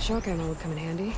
Shock ammo would come in handy.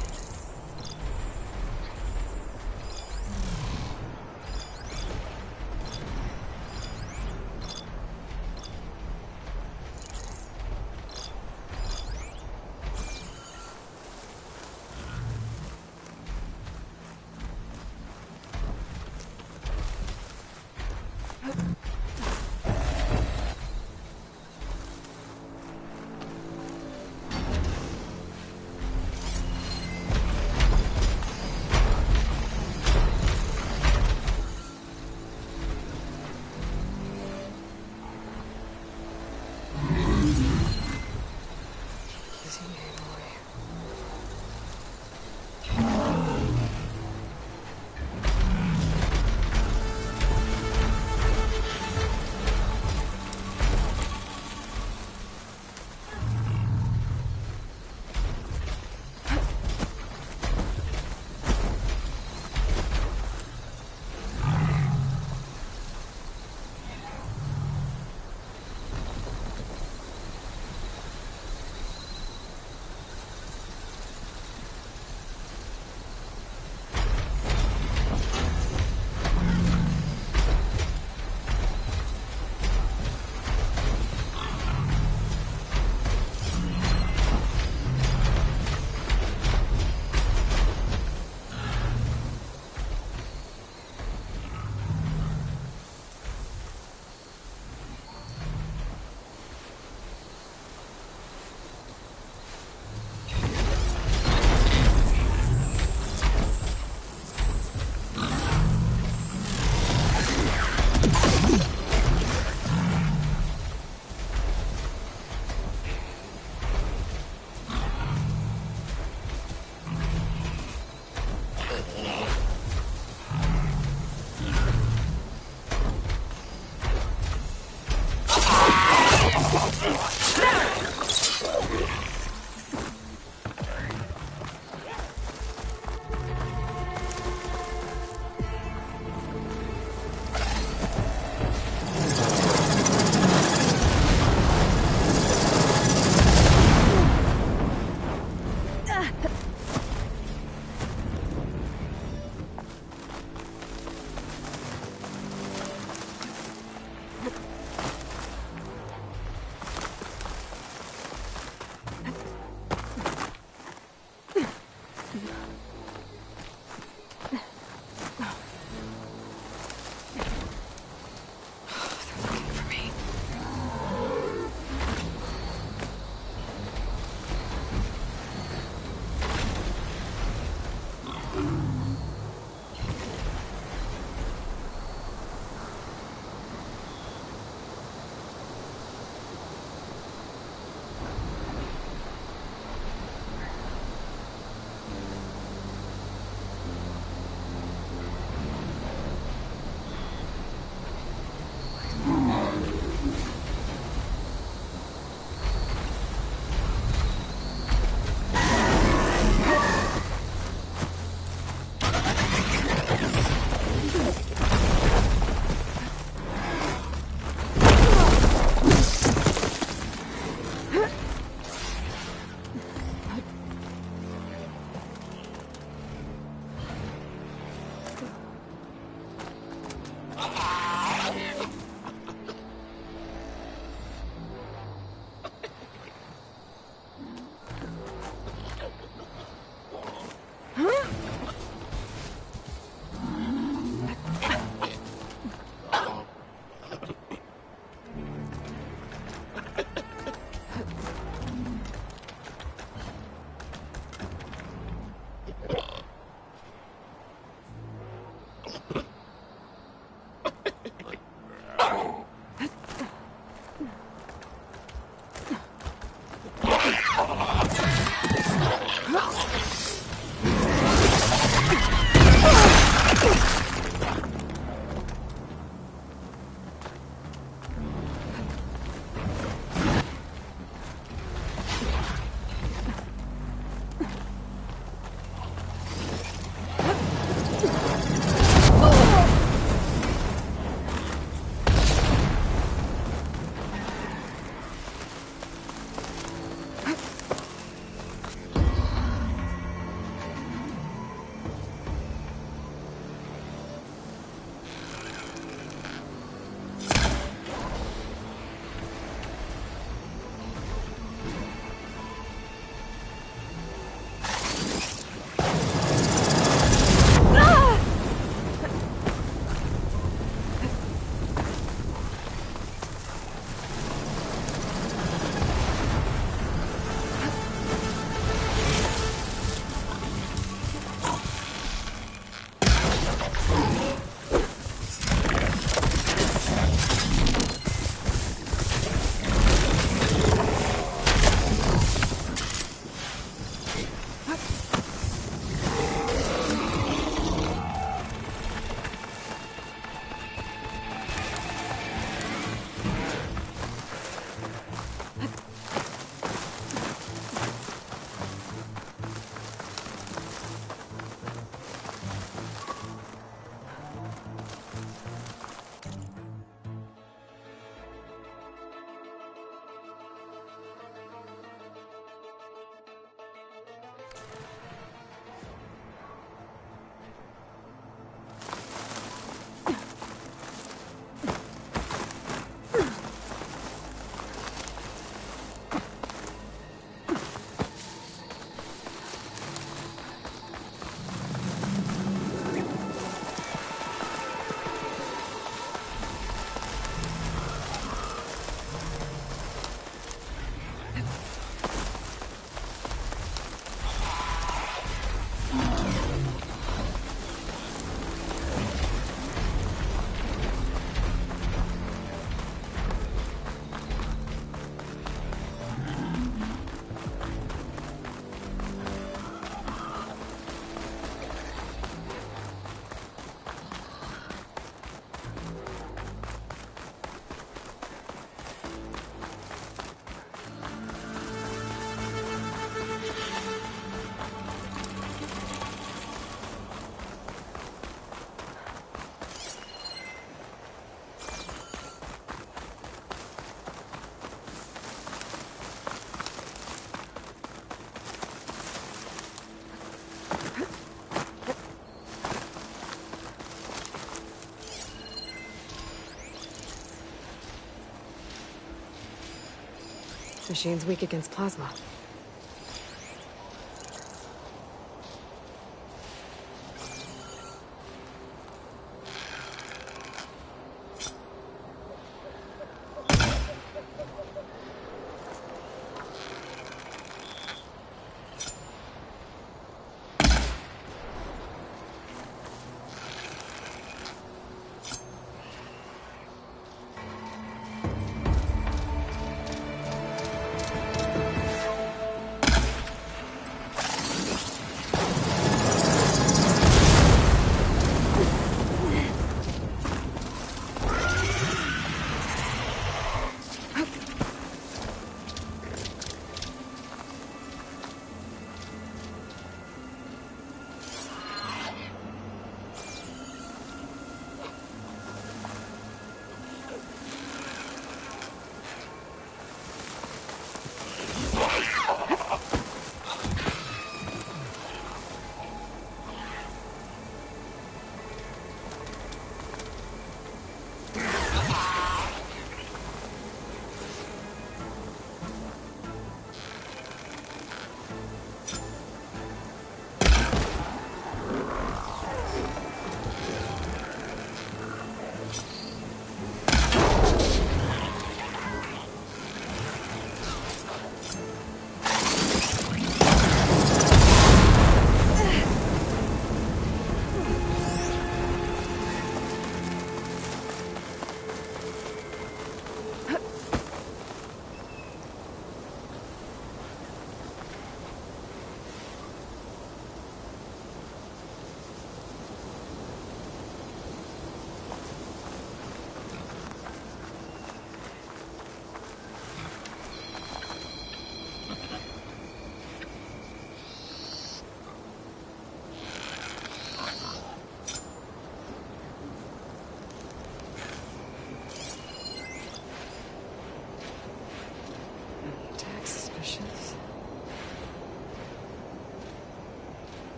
Machine's weak against plasma.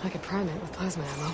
I could prime it with plasma ammo.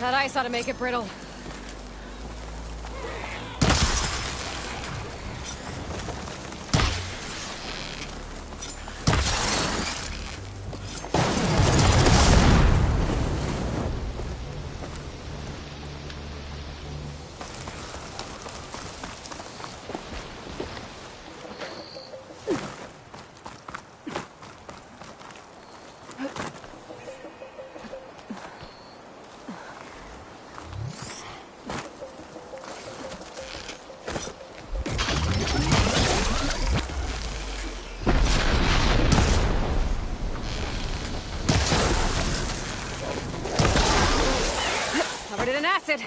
That ice ought to make it brittle. Covered it in acid.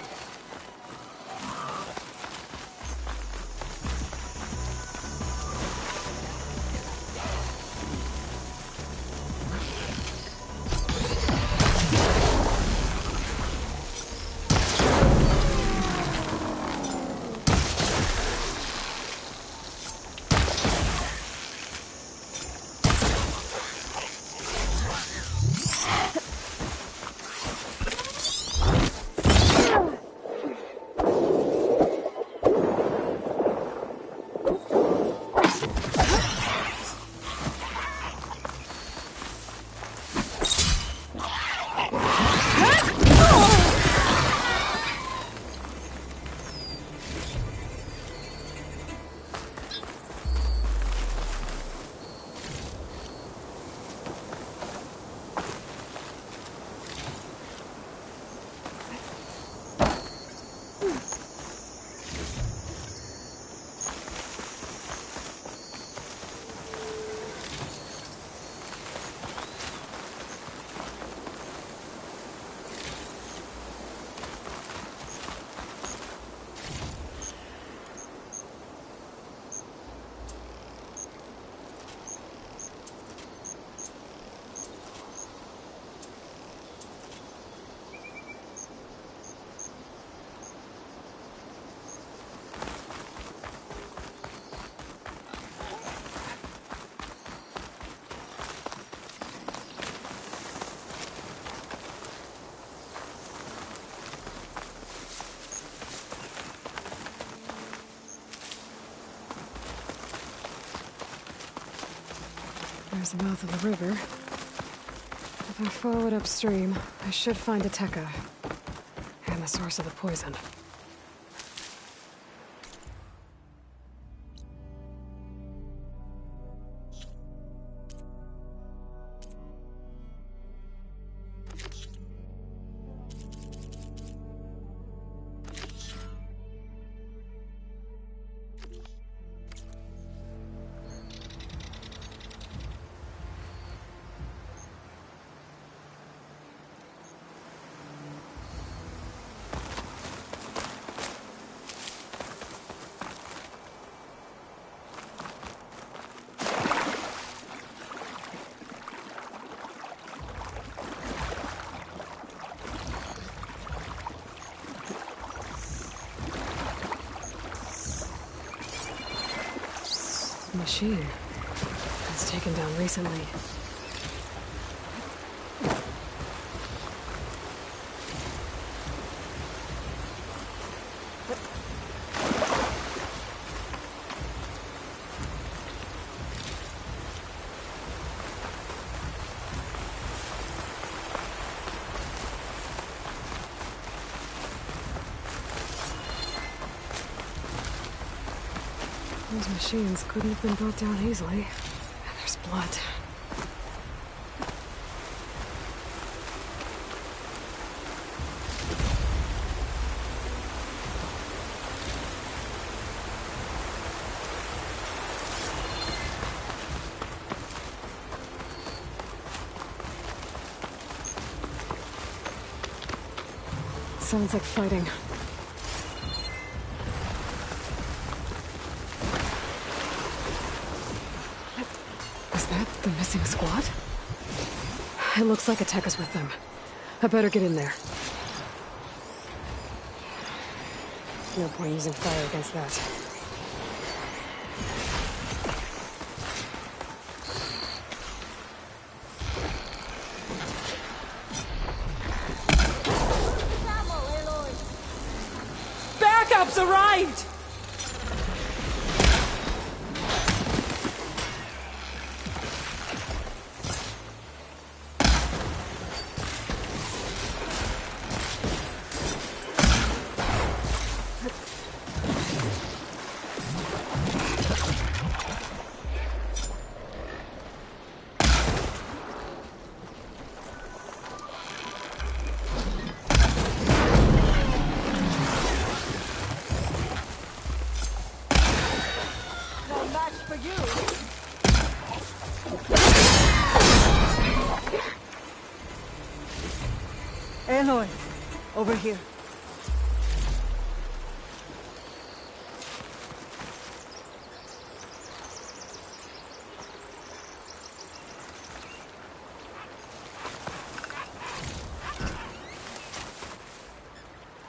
There's the mouth of the river. If I follow it upstream, I should find a Tekka. And the source of the poison. Machine. It's taken down recently. Those machines couldn't have been brought down easily. And there's blood. Sounds like fighting. The missing squad? It looks like a Tekka's with them. I better get in there. No point using fire against that. Backups arrived! Aloy, over here.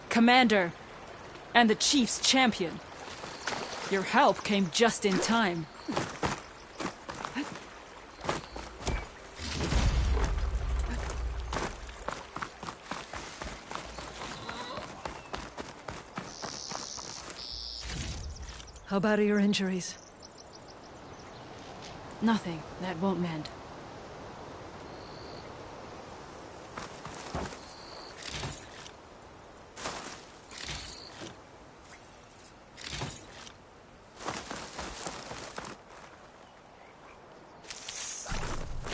Commander, and the Chief's champion. Your help came just in time. How bad are your injuries? Nothing. That won't mend.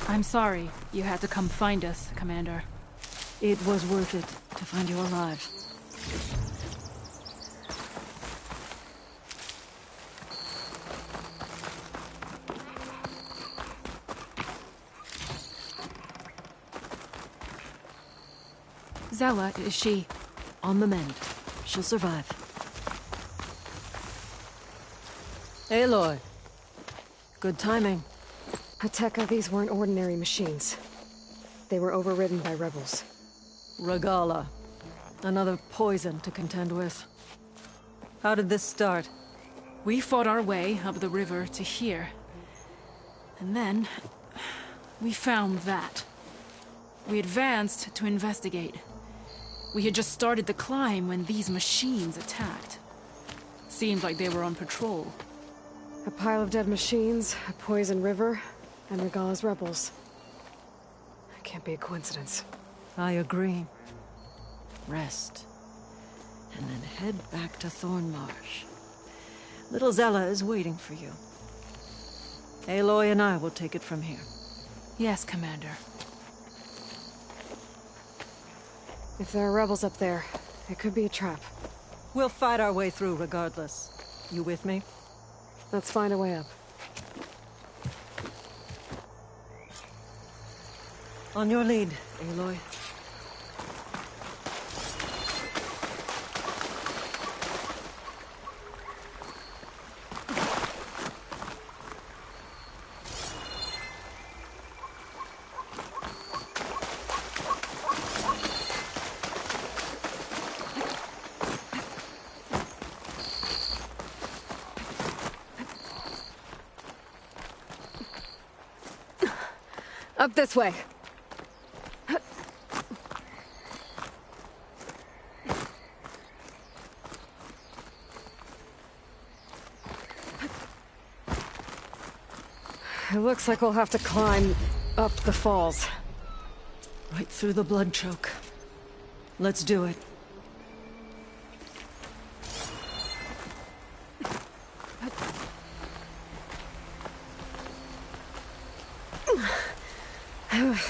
I'm sorry you had to come find us, Commander. It was worth it to find you alive. Zella, is she... On the mend. She'll survive. Aloy. Good timing. Tekka, these weren't ordinary machines. They were overridden by rebels. Regala. Another poison to contend with. How did this start? We fought our way up the river to here. And then... we found that. We advanced to investigate. We had just started the climb when these machines attacked. Seemed like they were on patrol. A pile of dead machines, a poison river, and Regala's rebels. I Can't be a coincidence. I agree. Rest. And then head back to Thornmarsh. Little Zella is waiting for you. Aloy and I will take it from here. Yes, Commander. If there are rebels up there, it could be a trap. We'll fight our way through regardless. You with me? Let's find a way up. On your lead, Aloy. Up this way. It looks like we'll have to climb up the falls. Right through the blood choke. Let's do it.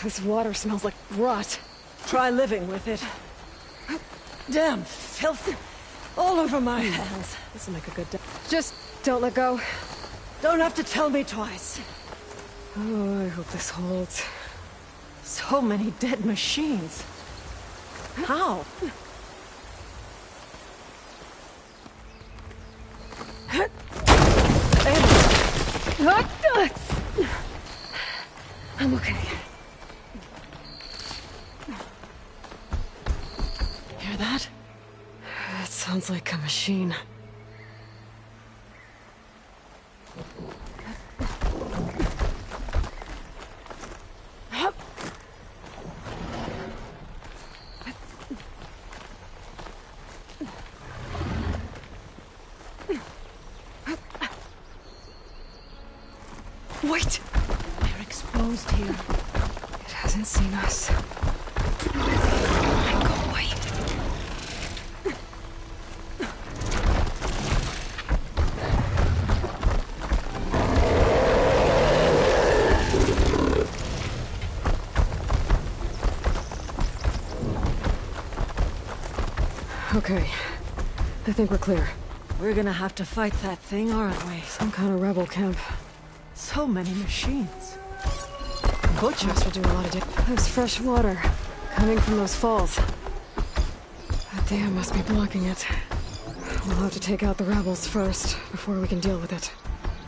This water smells like rot. Try living with it. Damn filth all over my hands. This'll make a good day. Just don't let go. Don't have to tell me twice. Oh, I hope this holds. So many dead machines. How? I'm okay. Hear that? That sounds like a machine. Wait! They're exposed here. It hasn't seen us. Go away. Okay. I think we're clear. We're gonna have to fight that thing, aren't we? Some kind of rebel camp. So many machines. Butchers must will do a lot of damage. There's fresh water coming from those falls. That dam must be blocking it. We'll have to take out the rebels first, before we can deal with it.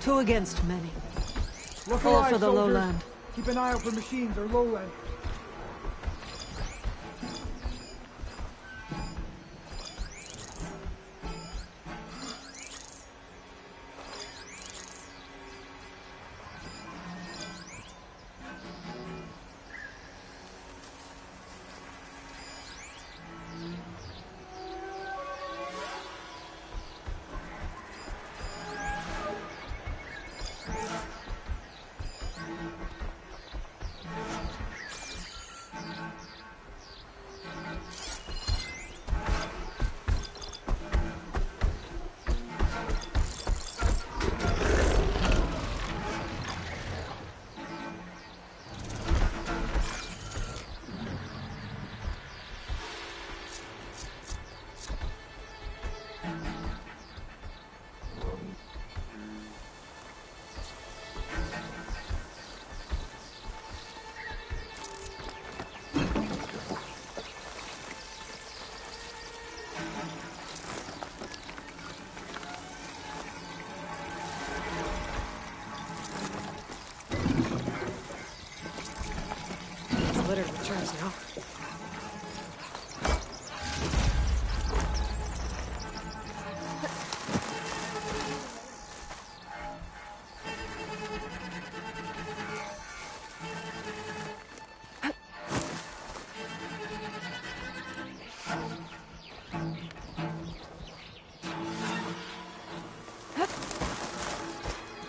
2 against many. Look All alive, for the soldiers. lowland. Keep an eye out for machines or lowland. Littered with germs, you know?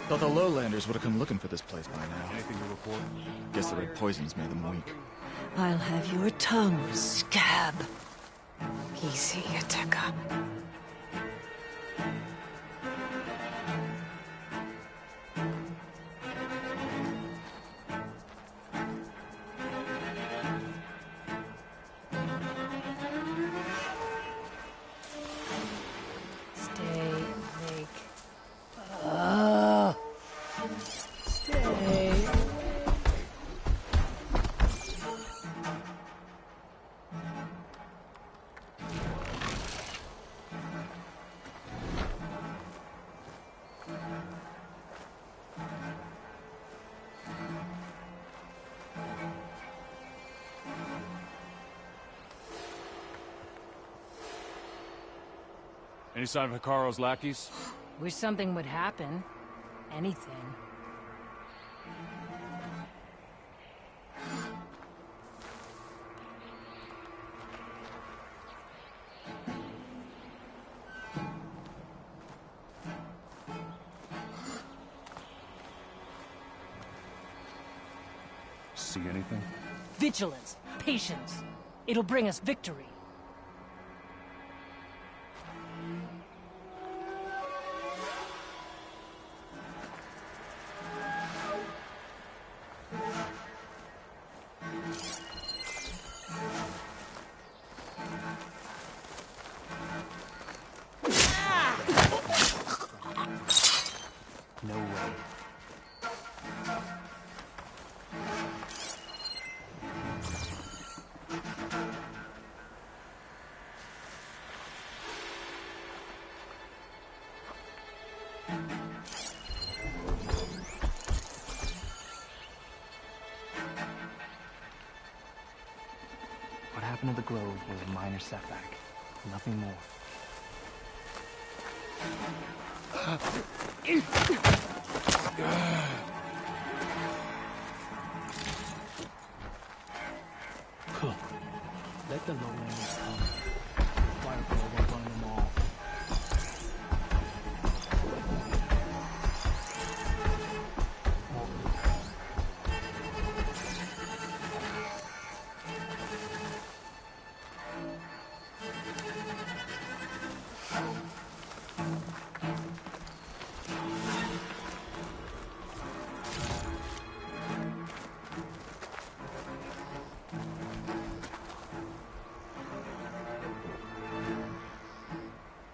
The Thought the lowlanders would have come looking for this place by now. Anything to report? Guess the red poisons made them weak. I'll have your tongue, scab. Easy, Ithaca. Stay awake. Stay. Any sign of Hikaru's lackeys? Wish something would happen. Anything. See anything? Vigilance. Patience. It'll bring us victory. No way. What happened to the Grove was a minor setback. Nothing more. Let the lowlanders come. Fireball will burn them all.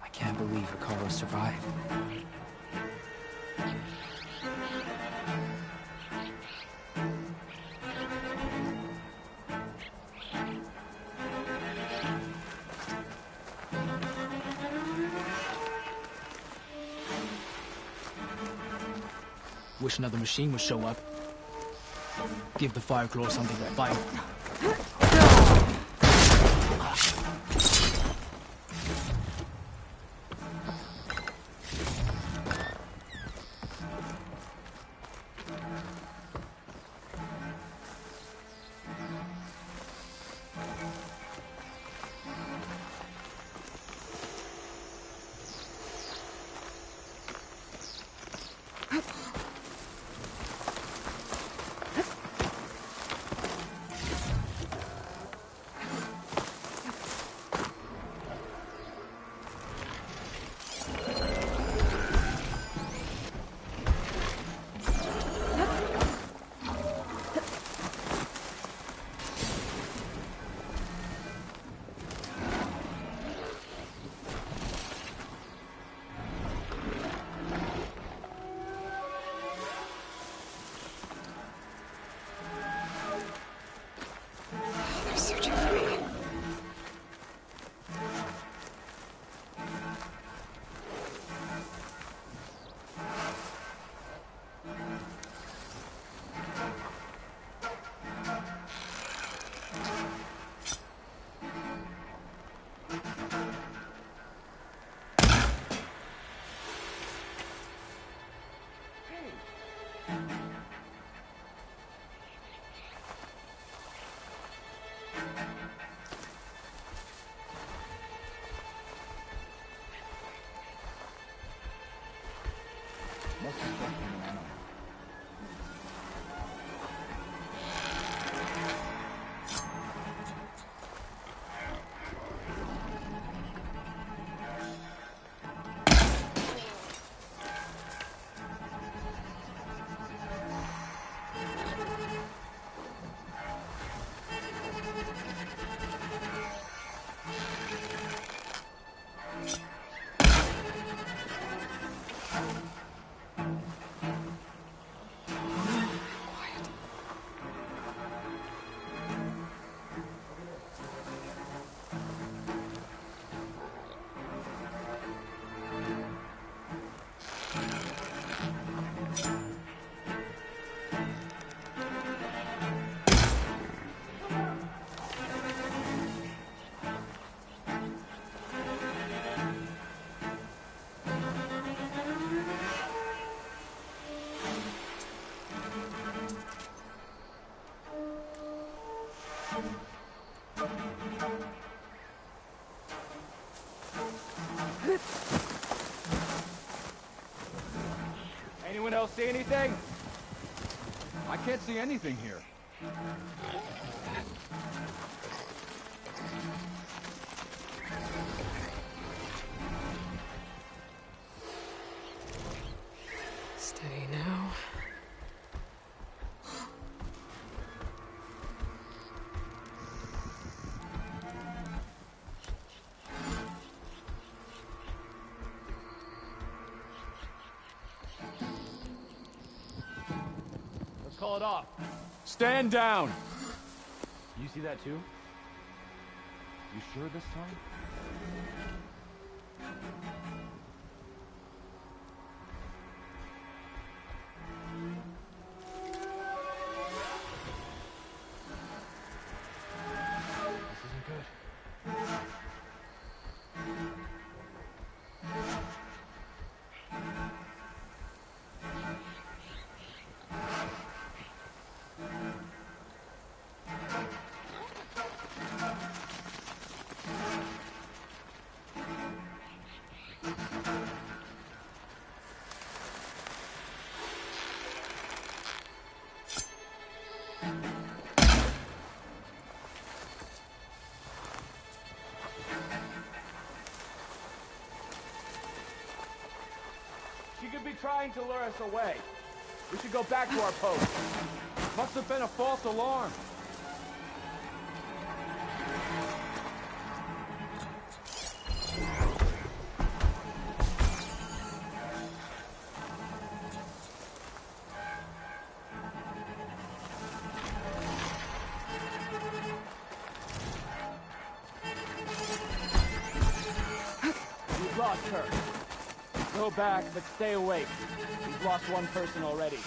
I can't believe Ricardo survived. Wish another machine would show up. Give the Fireclaw something to fight. They're searching for me. Must be something in see anything? I can't see anything here. Steady now. Let's call it off. Stand down! You see that too? You sure this time? This isn't good. She could be trying to lure us away. We should go back to our post. Must have been a false alarm. We've lost her. Go back, but stay awake. We've lost one person already.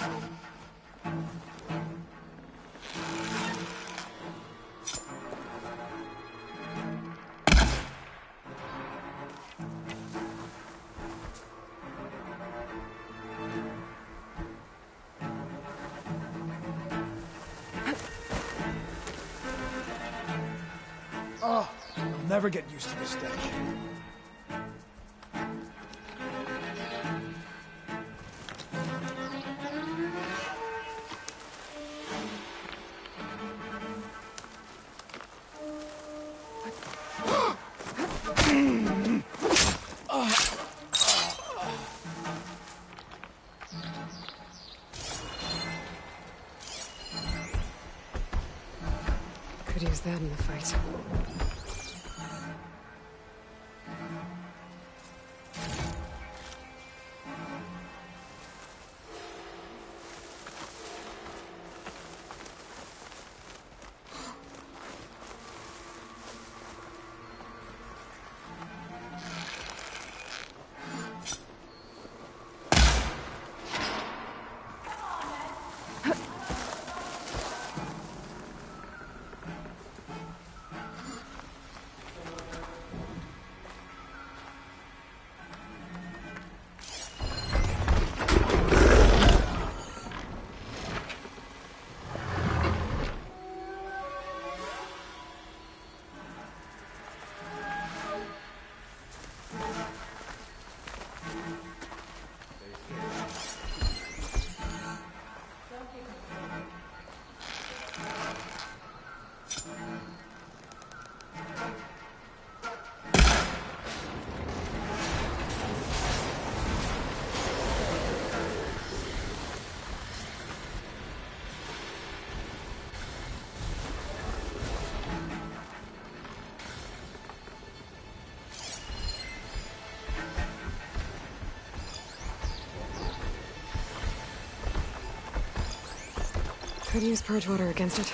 Oh, I'll never get used to this stench. Could use that in the fight. Could use purge water against it.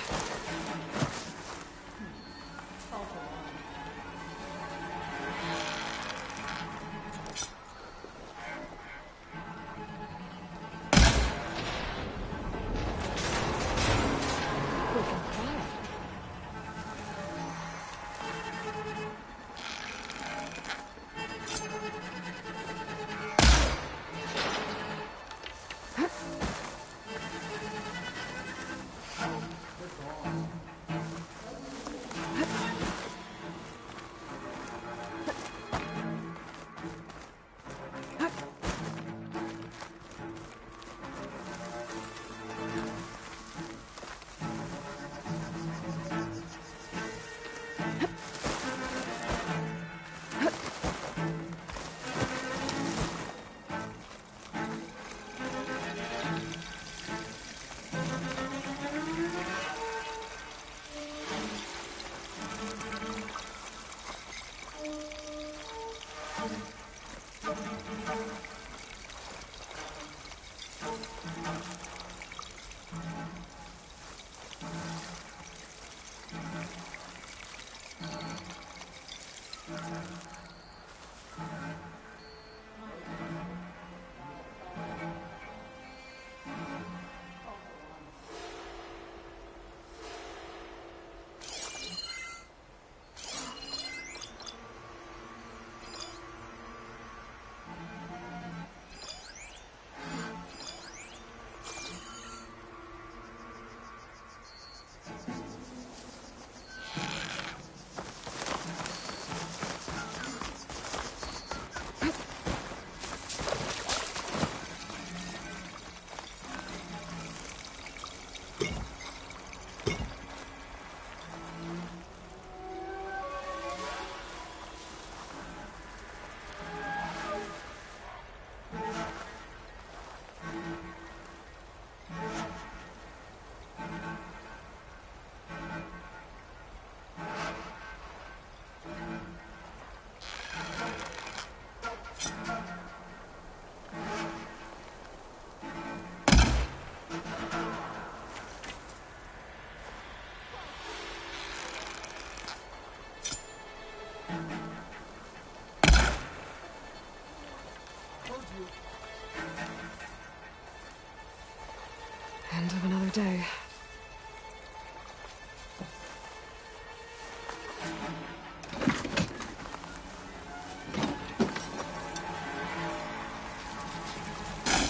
End of another day.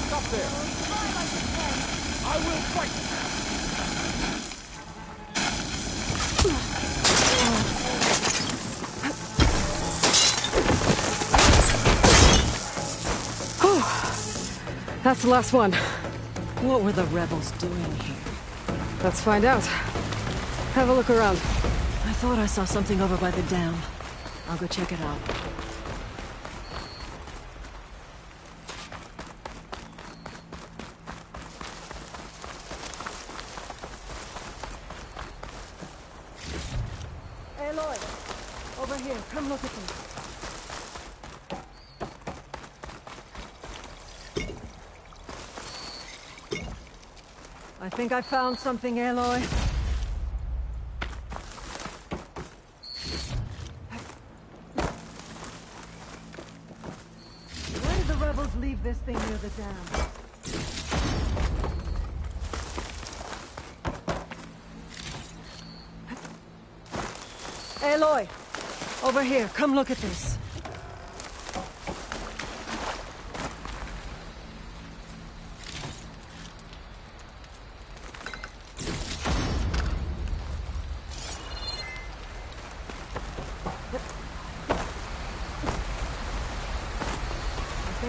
Stop there! I will fight! That's the last one. What were the rebels doing here? Let's find out. Have a look around. I thought I saw something over by the dam. I'll go check it out. Aloy, over here. Come look at this. I think I found something, Aloy. Why did the rebels leave this thing near the dam? Aloy! Over here, come look at this.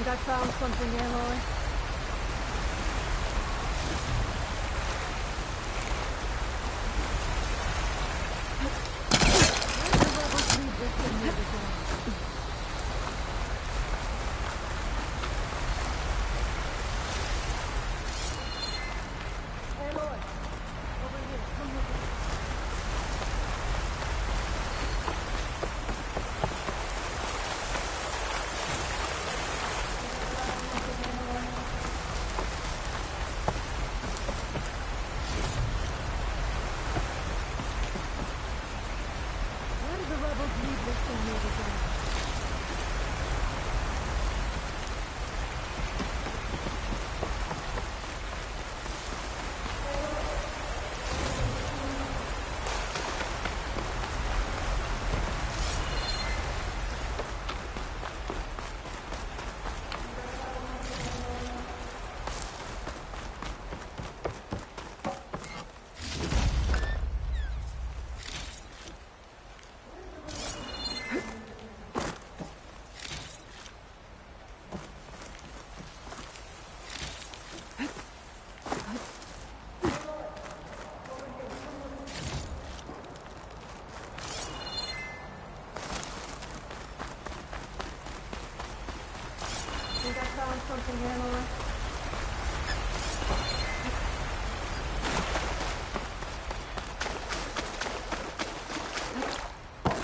I found something, Aloy.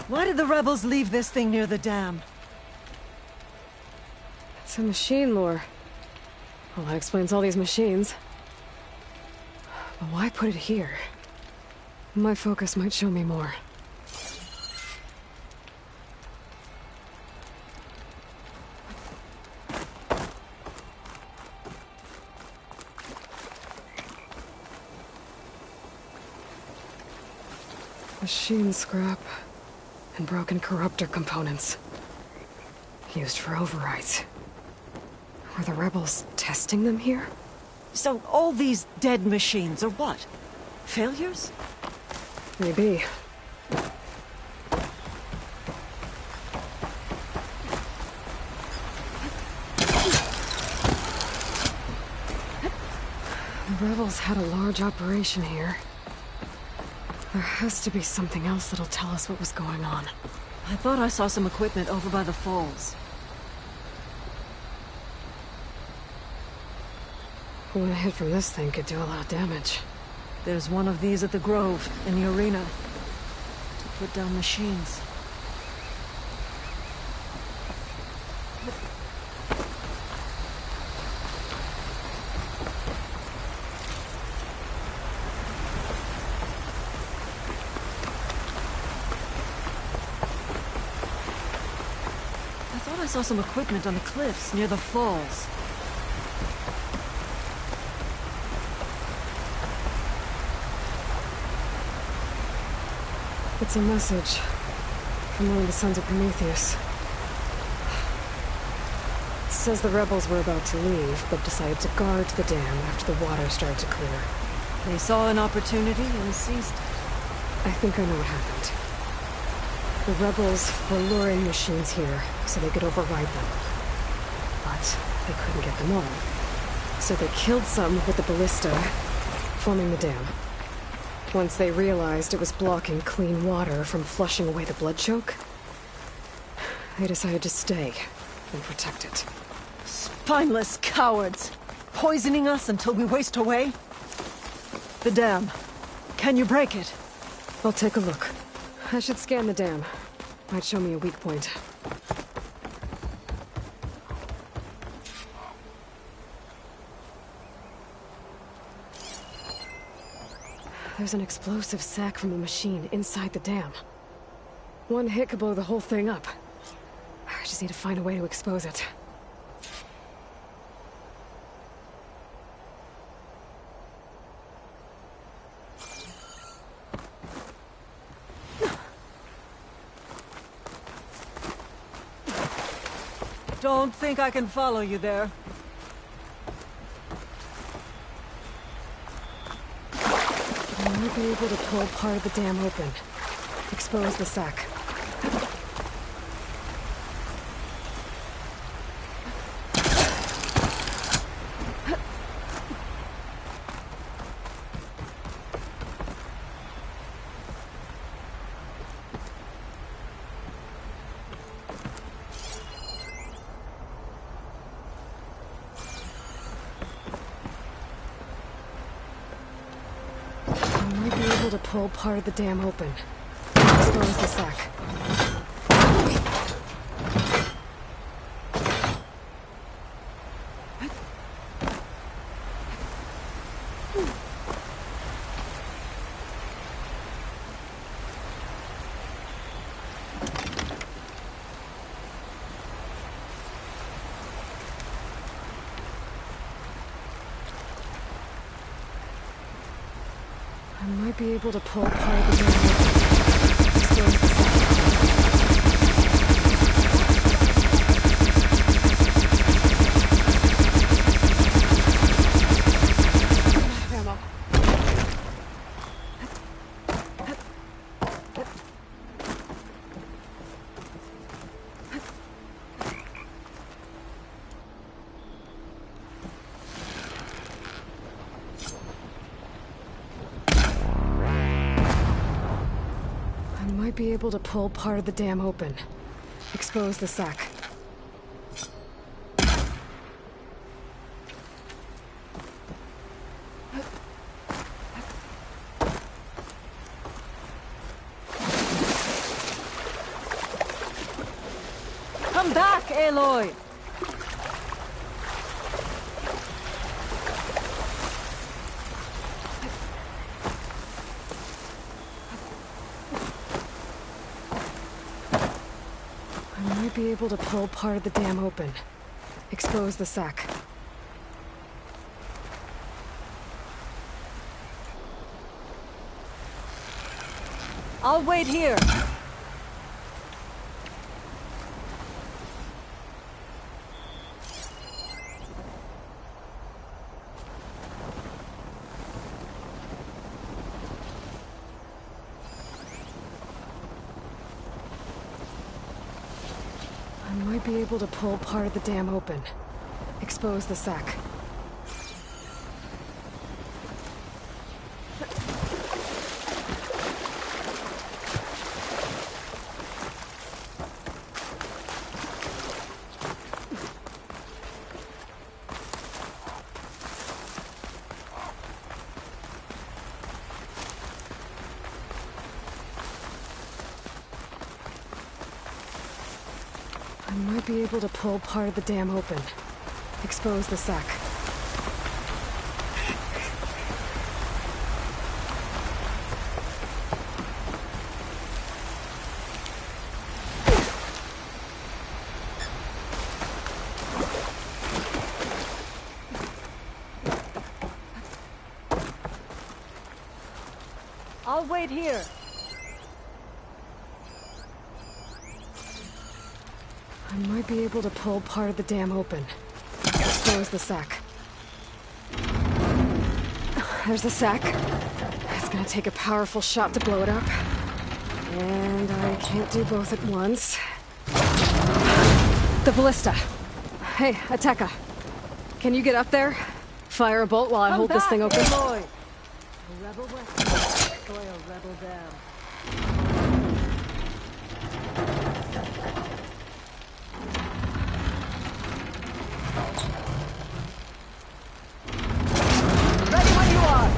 Why did the rebels leave this thing near the dam? It's a machine lore. Well, that explains all these machines. But why put it here? My focus might show me more. Machine scrap and broken corruptor components. Used for overrides. Were the rebels testing them here? So all these dead machines are what? Failures? Maybe. The rebels had a large operation here. There has to be something else that'll tell us what was going on. I thought I saw some equipment over by the falls. One hit from this thing could do a lot of damage. There's one of these at the Grove, in the arena. To put down machines. I saw some equipment on the cliffs near the falls. It's a message from one of the sons of Prometheus. It says the rebels were about to leave, but decided to guard the dam after the water started to clear. They saw an opportunity and seized it. I think I know what happened. The rebels were luring machines here so they could override them. But they couldn't get them all. So they killed some with the ballista, forming the dam. Once they realized it was blocking clean water from flushing away the blood choke, they decided to stay and protect it. Spineless cowards! Poisoning us until we waste away? The dam. Can you break it? I'll take a look. I should scan the dam. Might show me a weak point. There's an explosive sac from a machine inside the dam. One hit could blow the whole thing up. I just need to find a way to expose it. Don't think I can follow you there. I might be able to pull part of the dam open. Expose the sac. To pull part of the dam open. Expose the sac. I might be able to pull part of the dam open. Expose the sac. Ammo. Might be able to pull part of the dam open. Expose the sac. Come back, Aloy! Be able to pull part of the dam open. Expose the sac. I'll wait here. Might be able to pull part of the dam open. Expose the sac. I might be able to pull part of the dam open. Expose the sac. I'll wait here. We might be able to pull part of the dam open. So is the sack. There's the sack. It's gonna take a powerful shot to blow it up. And I can't do both at once. The ballista. Hey, Ateka. Can you get up there? Fire a bolt while I hold this thing open. Aloy. A rebel weapon, destroy a rebel dam. Ready when you are.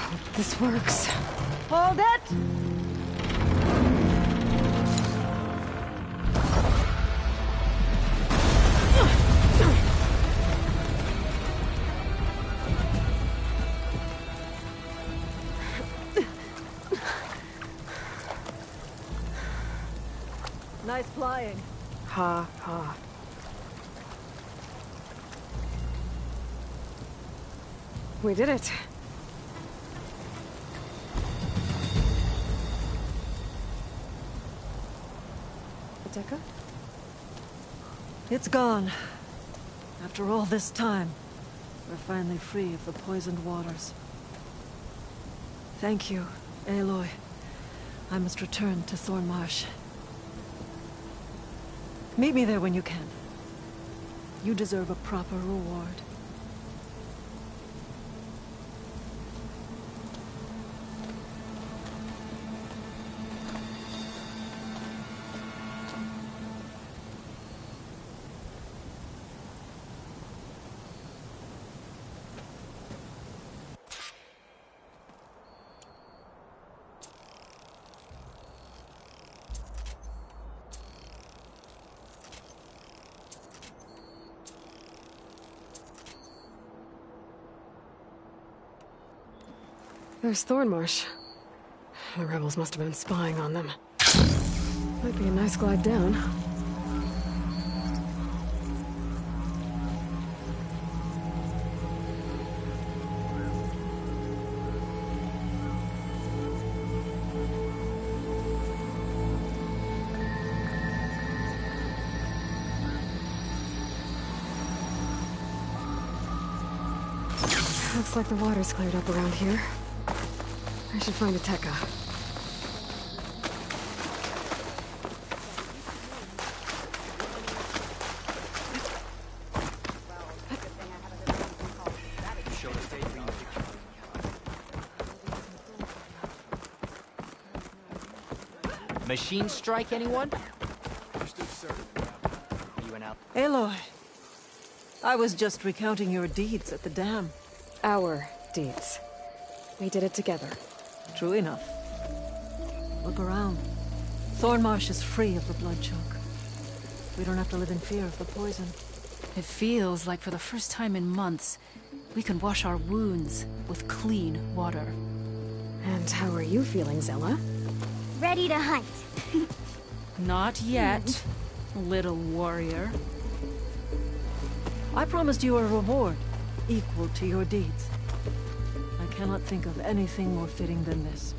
Hope this works. Hold it. Nice flying. Ha, ha. We did it. Ateka? It's gone. After all this time, we're finally free of the poisoned waters. Thank you, Aloy. I must return to Thornmarsh. Meet me there when you can. You deserve a proper reward. There's Thornmarsh. The rebels must have been spying on them. Might be a nice glide down. Looks like the water's cleared up around here. I should find Ateka. Machine strike, anyone? You went out. Aloy, I was just recounting your deeds at the dam. Our deeds. We did it together. True enough. Look around. Thornmarsh is free of the blood choke. We don't have to live in fear of the poison. It feels like for the first time in months, we can wash our wounds with clean water. And how are you feeling, Zella? Ready to hunt. Not yet, little warrior. I promised you a reward equal to your deeds. I cannot think of anything more fitting than this.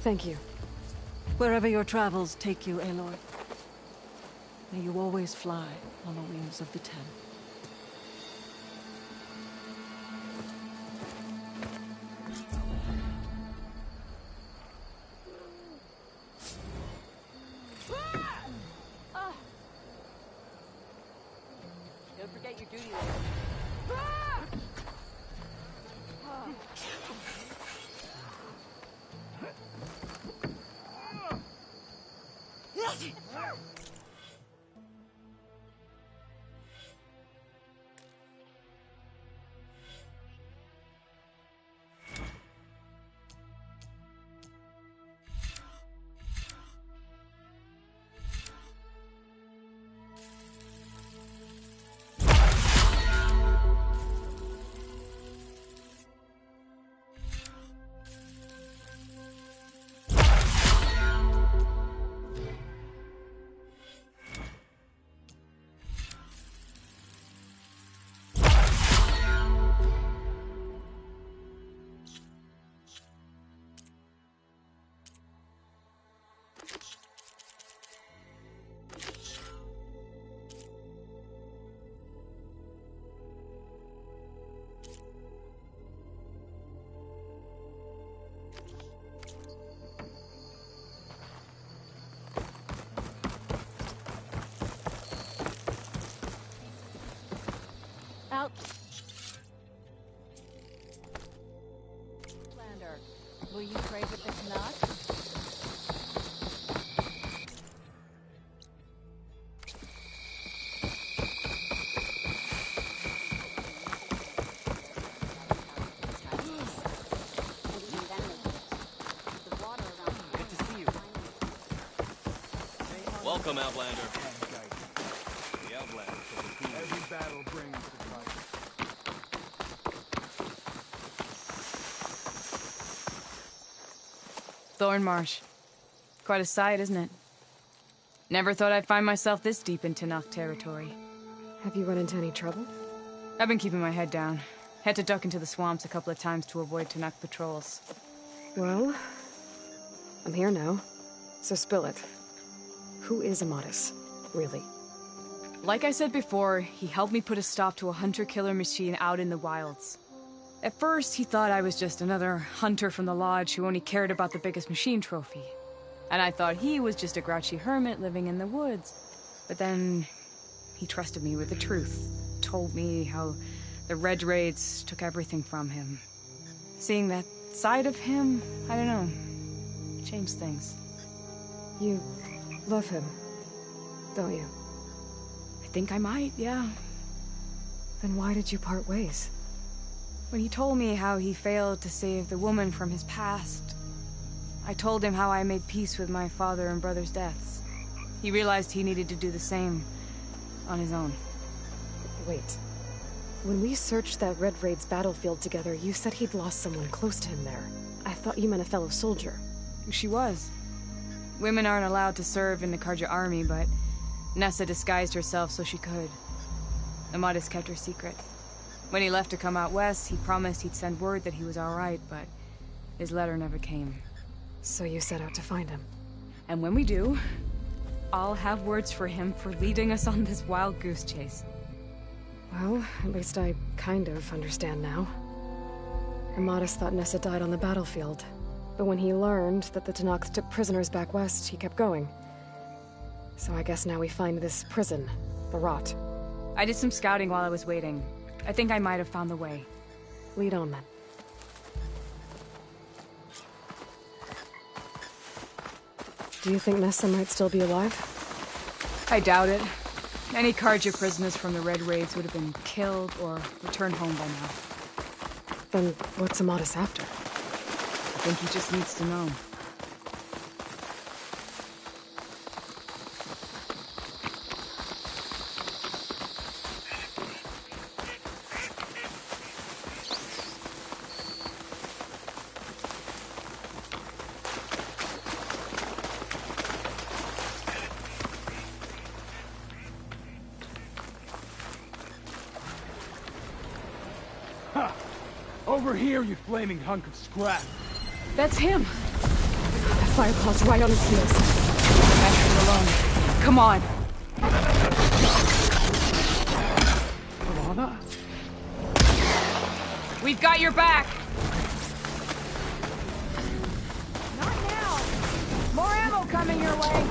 Thank you. Wherever your travels take you, Aloy, may you always fly on the wings of the Ten. Don't forget your duty. out. Lander, will you trade with the Canuck? Welcome, Outlander. The Outlander. Every battle brings the price. Thornmarsh. Quite a sight, isn't it? Never thought I'd find myself this deep in Tanakh territory. Have you run into any trouble? I've been keeping my head down. Had to duck into the swamps a couple of times to avoid Tanakh patrols. Well, I'm here now, so spill it. Who is Amadis, really? Like I said before, he helped me put a stop to a hunter-killer machine out in the wilds. At first, he thought I was just another hunter from the lodge who only cared about the biggest machine trophy. And I thought he was just a grouchy hermit living in the woods. But then, he trusted me with the truth. Told me how the Red Raids took everything from him. Seeing that side of him, I don't know, changed things. You love him, don't you? I think I might, yeah. Then why did you part ways? When he told me how he failed to save the woman from his past, I told him how I made peace with my father and brother's deaths. He realized he needed to do the same on his own. Wait. When we searched that Red Raid's battlefield together, you said he'd lost someone close to him there. I thought you meant a fellow soldier. She was. Women aren't allowed to serve in the Karja army, but Nessa disguised herself so she could. Amadis kept her secret. When he left to come out west, he promised he'd send word that he was all right, but his letter never came. So you set out to find him. And when we do, I'll have words for him for leading us on this wild goose chase. Well, at least I kind of understand now. Amadis thought Nessa died on the battlefield. But when he learned that the Tanakhs took prisoners back west, he kept going. So I guess now we find this prison, the Rot. I did some scouting while I was waiting. I think I might have found the way. Lead on, then. Do you think Nessa might still be alive? I doubt it. Any Karja prisoners from the Red Raids would have been killed or returned home by now. Then what's Amadis after? I think he just needs to know. Over here, you flaming hunk of scrap. That's him. That Firepaw's right on his heels. Leave him alone. Come on. Alana? We've got your back. Not now. More ammo coming your way.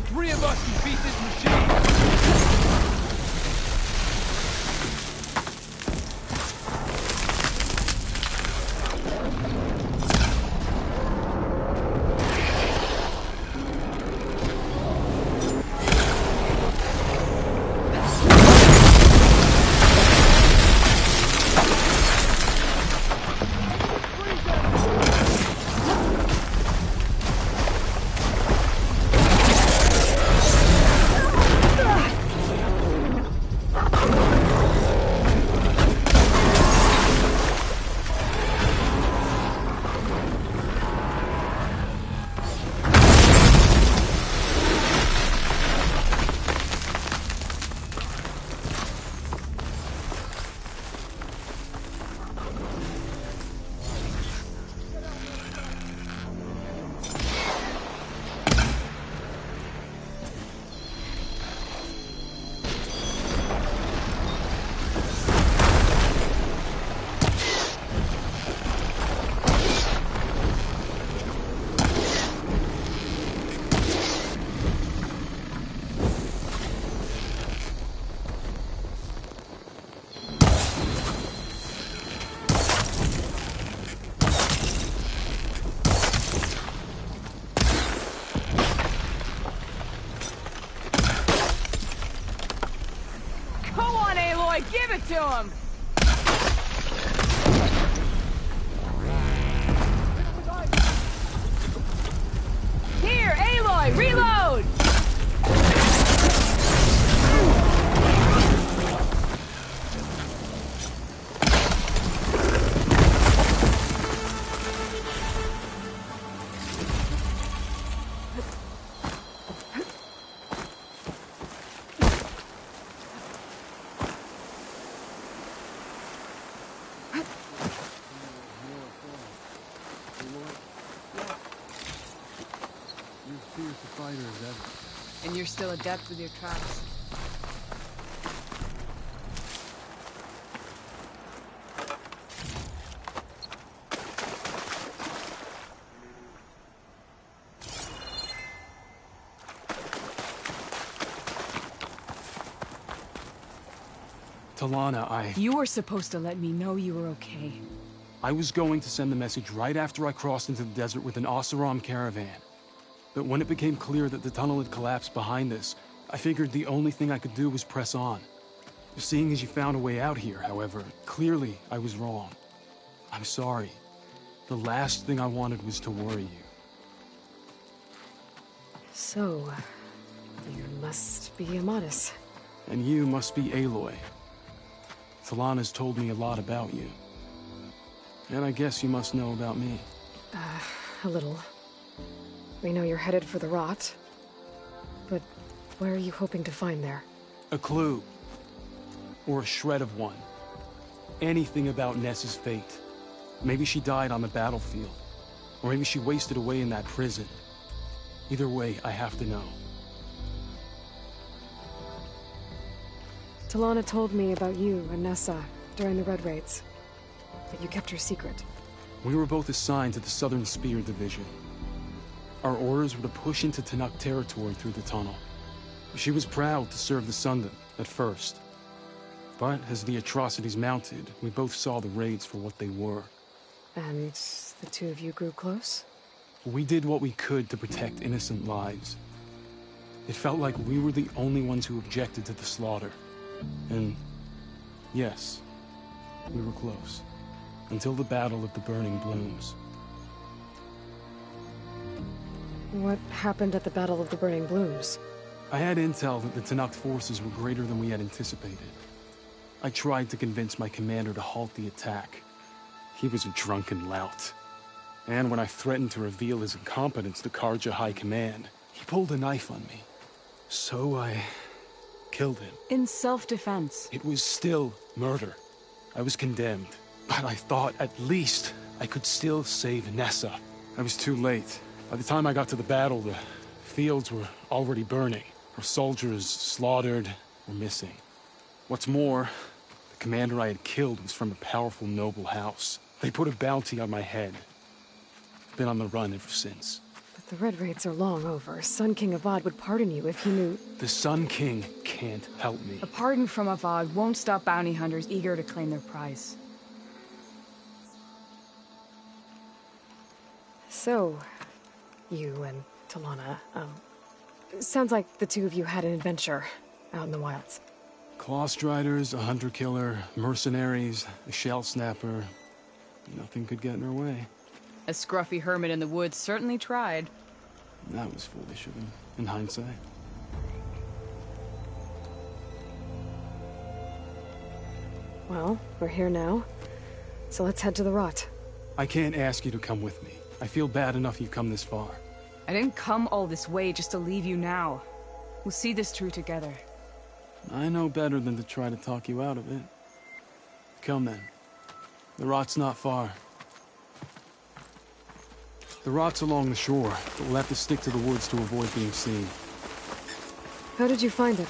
Three of us can beat this machine! to him! Here, Aloy, reload! And you're still adept with your traps. Talana, You were supposed to let me know you were okay. I was going to send the message right after I crossed into the desert with an Osaram caravan. But when it became clear that the tunnel had collapsed behind us, I figured the only thing I could do was press on. Seeing as you found a way out here, however, clearly I was wrong. I'm sorry. The last thing I wanted was to worry you. So, you must be Amadis. And you must be Aloy. Talana's told me a lot about you. And I guess you must know about me. A little. We know you're headed for the rot. But where are you hoping to find there? A clue. Or a shred of one. Anything about Ness's fate. Maybe she died on the battlefield. Or maybe she wasted away in that prison. Either way, I have to know. Talana told me about you and Nessa during the Red Raids. But you kept her secret. We were both assigned to the Southern Spear Division. Our orders were to push into Tanuk territory through the tunnel. She was proud to serve the Sundom at first. But as the atrocities mounted, we both saw the raids for what they were. And the two of you grew close? We did what we could to protect innocent lives. It felt like we were the only ones who objected to the slaughter. And yes, we were close. Until the Battle of the Burning Blooms. What happened at the Battle of the Burning Blooms? I had intel that the Tanuk forces were greater than we had anticipated. I tried to convince my commander to halt the attack. He was a drunken lout. And when I threatened to reveal his incompetence to Karja High Command, he pulled a knife on me. So I killed him. In self-defense. It was still murder. I was condemned. But I thought at least I could still save Nessa. I was too late. By the time I got to the battle, the fields were already burning. Our soldiers slaughtered or missing. What's more, the commander I had killed was from a powerful noble house. They put a bounty on my head. I've been on the run ever since. But the Red Raids are long over. Sun King Avad would pardon you if he knew... The Sun King can't help me. A pardon from Avad won't stop bounty hunters eager to claim their prize. So, you and Talana, sounds like the two of you had an adventure out in the wilds. Clawstriders, a hunter-killer, mercenaries, a shell snapper. Nothing could get in her way. A scruffy hermit in the woods certainly tried. That was foolish of him, in hindsight. Well, we're here now, so let's head to the rot. I can't ask you to come with me. I feel bad enough you've come this far. I didn't come all this way just to leave you now. We'll see this through together. I know better than to try to talk you out of it. Come then. The rot's not far. The rot's along the shore, but we'll have to stick to the woods to avoid being seen. How did you find it?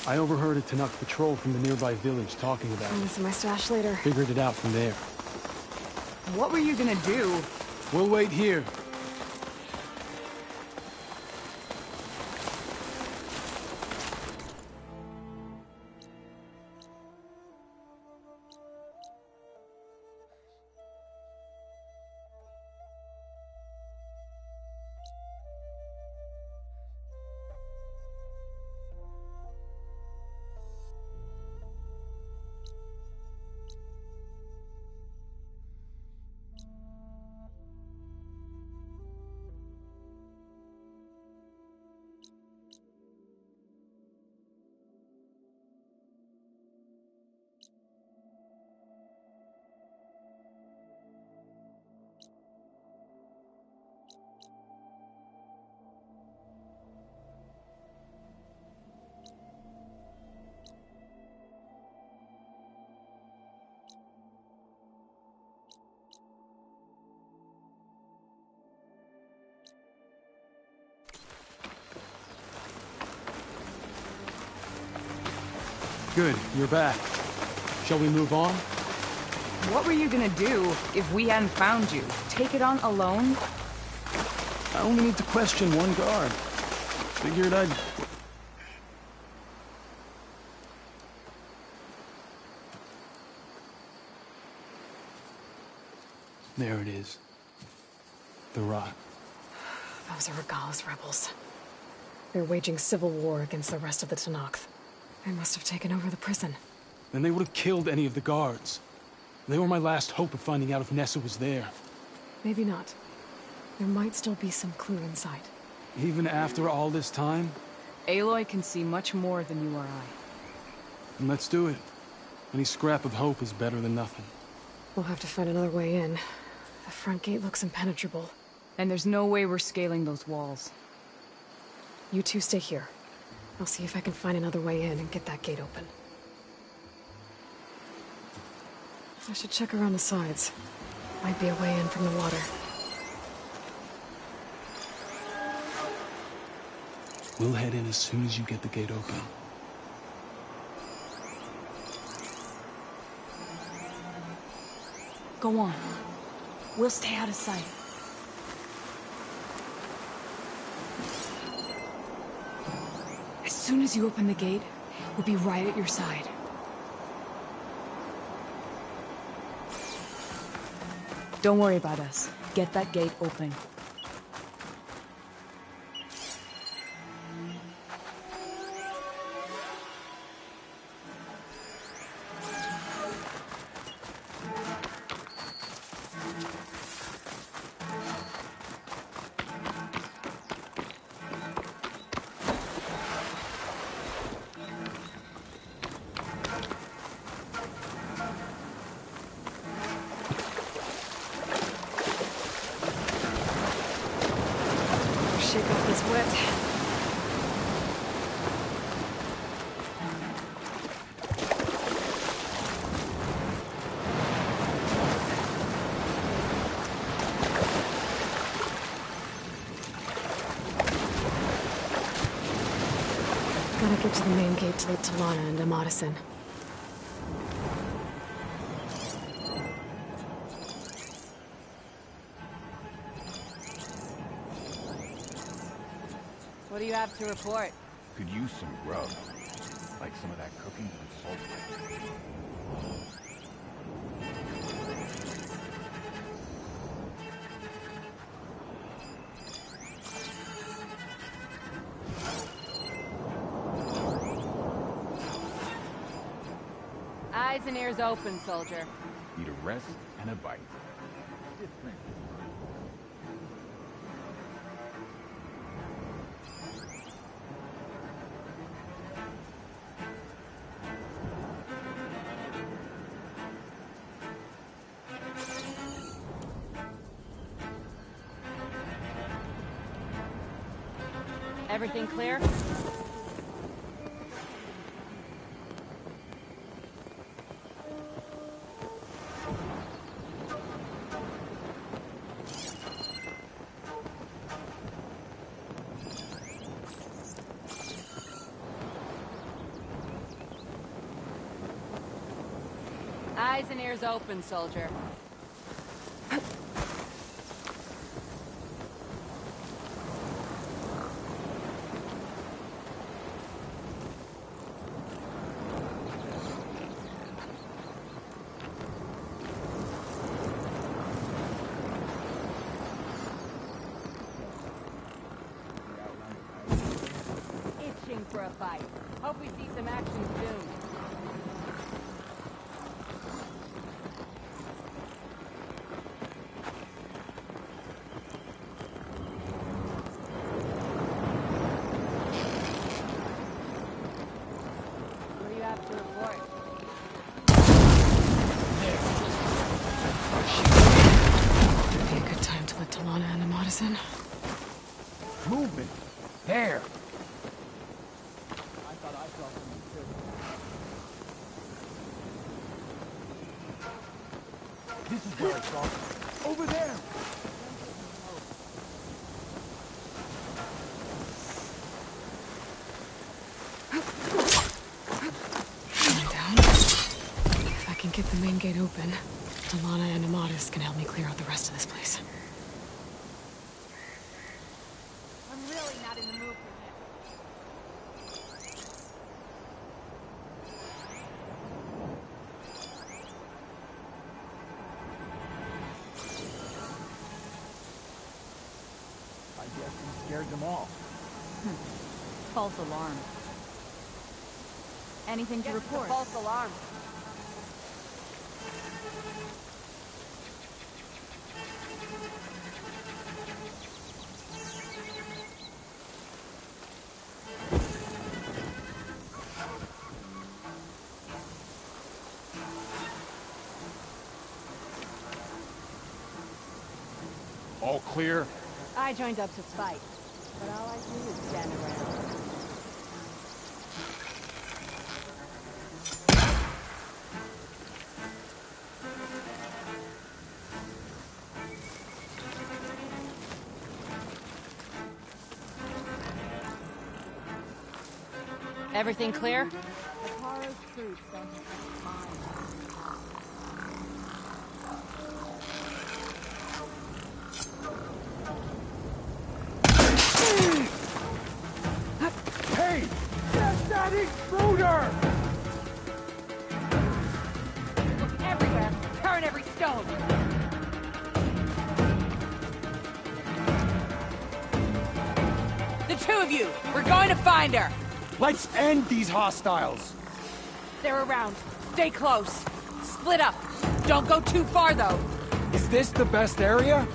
I overheard a Tanuk patrol from the nearby village talking about it. This is my stash later. Figured it out from there. What were you gonna do? We'll wait here. Good, you're back. Shall we move on? What were you gonna do if we hadn't found you? Take it on alone? I only need to question one guard. Figured I'd... There it is. The rock. Those are Regala's rebels. They're waging civil war against the rest of the Tenakth. They must have taken over the prison. Then they would have killed any of the guards. They were my last hope of finding out if Nessa was there. Maybe not. There might still be some clue inside. Even after all this time? Aloy can see much more than you or I. Then let's do it. Any scrap of hope is better than nothing. We'll have to find another way in. The front gate looks impenetrable. And there's no way we're scaling those walls. You two stay here. I'll see if I can find another way in and get that gate open. I should check around the sides. Might be a way in from the water. We'll head in as soon as you get the gate open. Go on. We'll stay out of sight. As soon as you open the gate, we'll be right at your side. Don't worry about us. Get that gate open. Shake off this wet. Gotta get to the main gate to let Talana and Amadis in. What do you have to report? Could use some grub. Like some of that cooking and salt. Eyes and ears open, soldier. Need a rest and a bite. Everything clear? Eyes and ears open, soldier. Itching for a fight. Hope we see some action soon. What do you have to report? Could be a good time to let Talana and Amadis in. Movement. There. This is where I saw them. Over there. can get the main gate open, Alana and Amatis can help me clear out the rest of this place. I'm really not in the mood for I guess we scared them all. false alarm. Anything to report? False alarm. All clear? I joined up to fight, but all I do is stand around. Everything clear? The horror's truth don't mind. Hey! Get that intruder! Look everywhere, turn every stone. The two of you, we're going to find her. Let's end these hostiles! They're around. Stay close. Split up. Don't go too far, though. Is this the best area?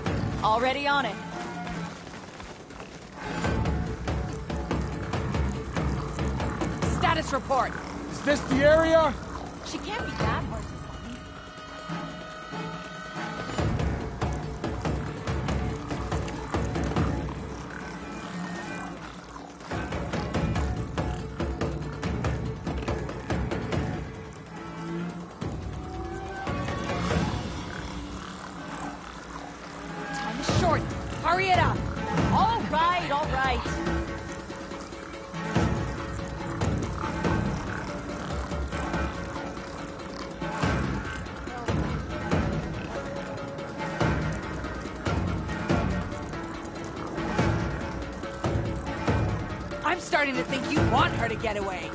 Already on it. Status report. Is this the area? She can't be that hard to find. Time is short. Hurry it up. All right, all right. I'm starting to think you want her to get away.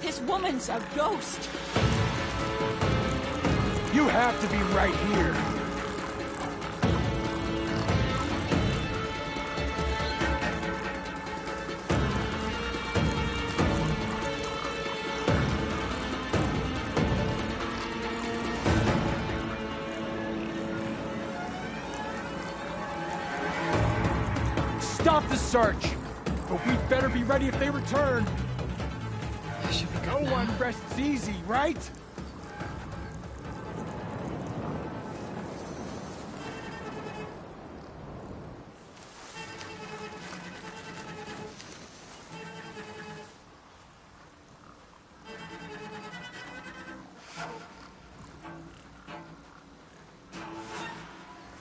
This woman's a ghost. You have to be right here. Stop the search! But we'd better be ready if they return. Should we No go now? one rests easy, right?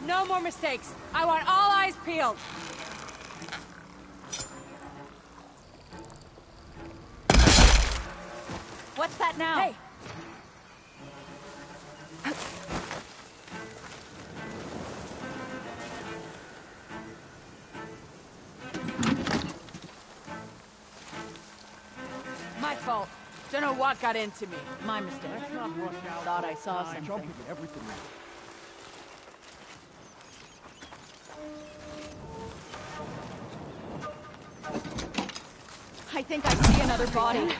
No more mistakes. I want all eyes peeled. What's that now? Hey! My fault. Don't know what got into me. My mistake. Thought I saw something. Jumping at everything. I think I see another body.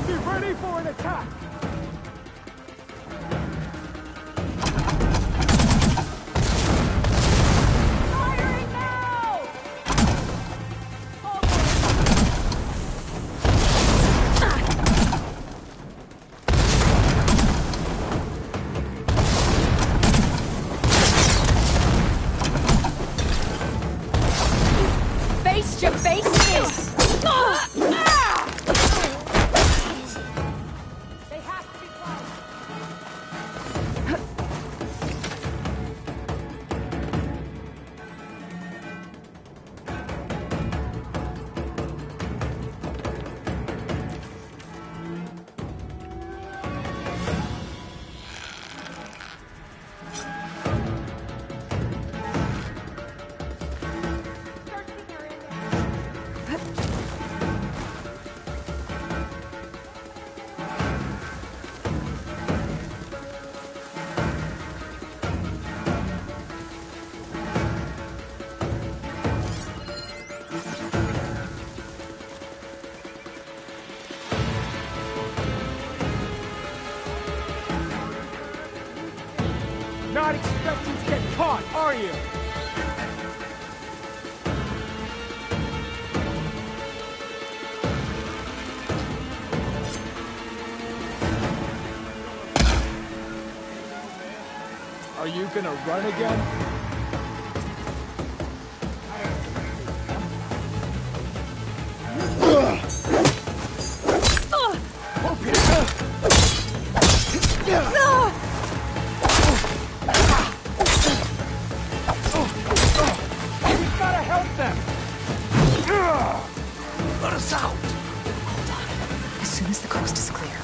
Be ready for an attack! Firing now! Face to face this! They have not expecting to get caught, are you? Are you gonna run again? We've gotta help them! Let us out! Hold on. As soon as the coast is clear.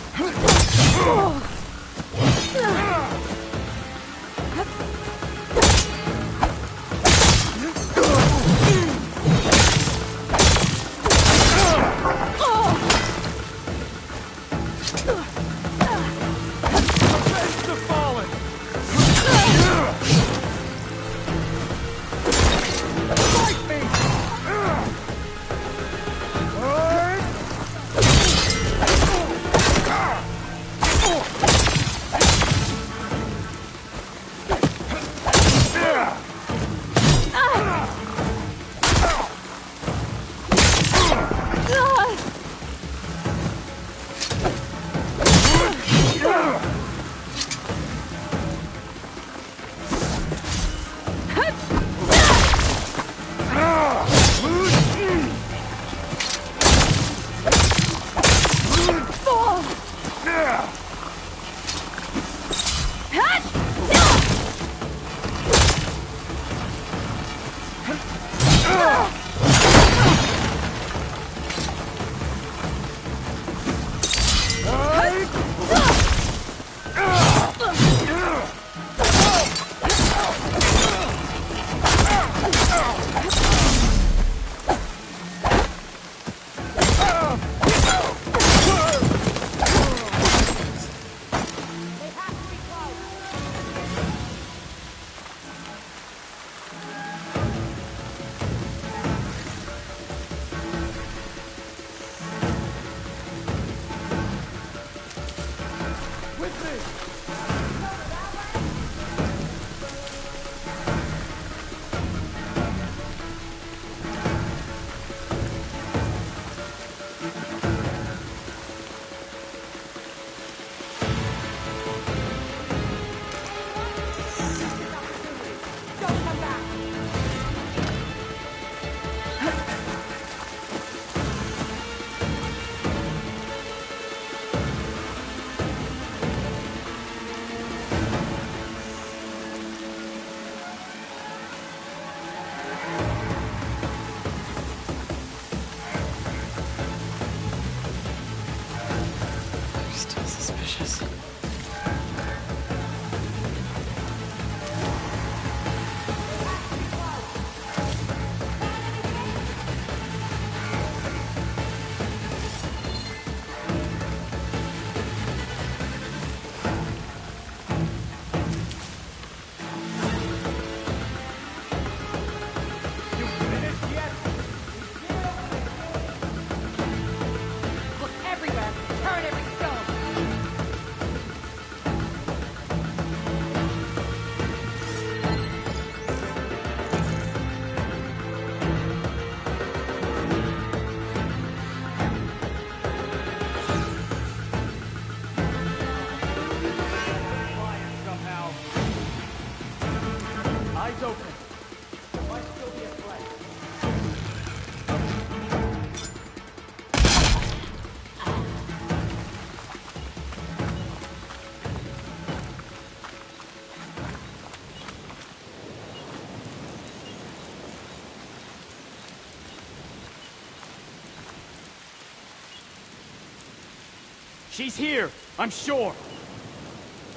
She's here, I'm sure.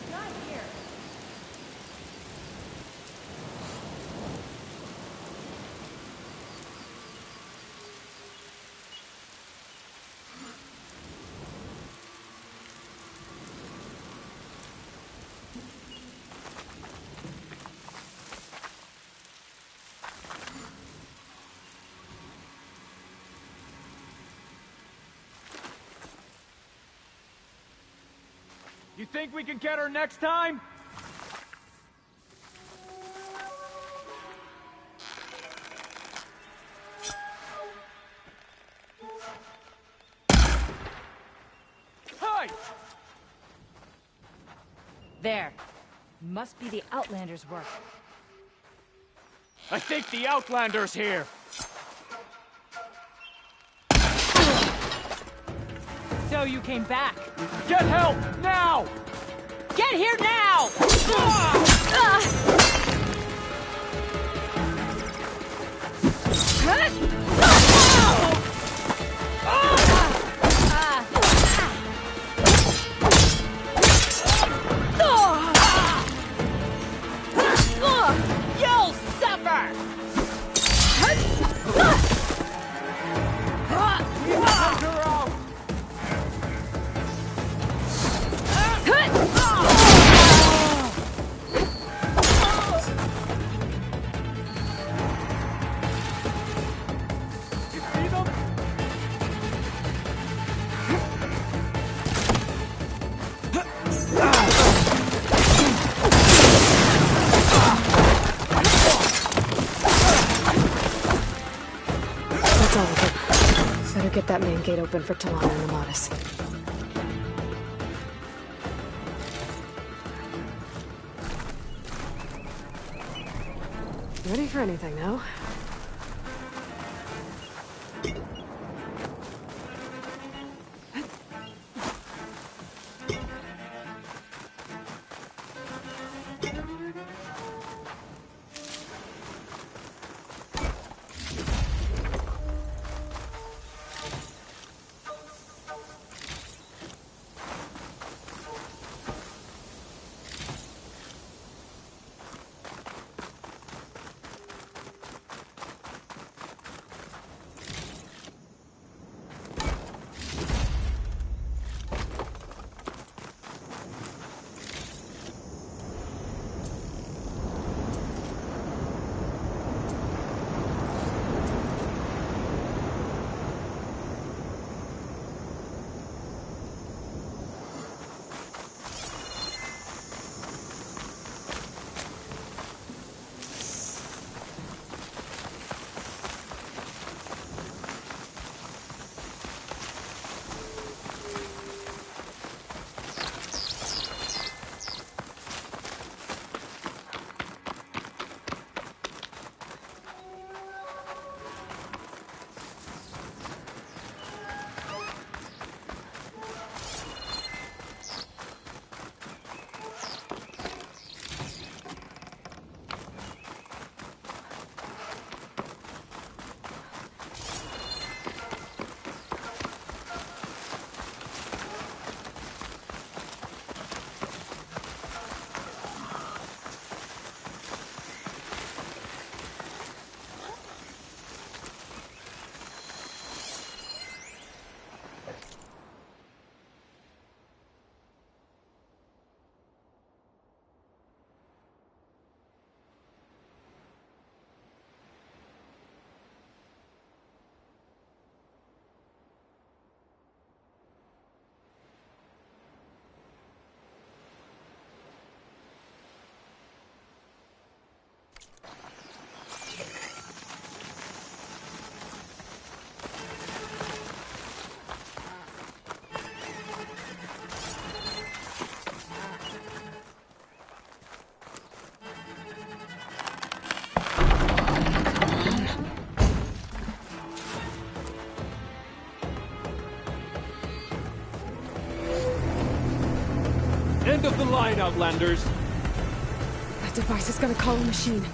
Not here. You think we can get her next time? There. Must be the Outlander's work. I think the Outlander's here! So you came back. Get help, now! Get here now! You'll suffer! That's all of it. Better get that main gate open for Talana and Amatis. Ready for anything now? End of the line, Outlanders! That device is gonna call a machine.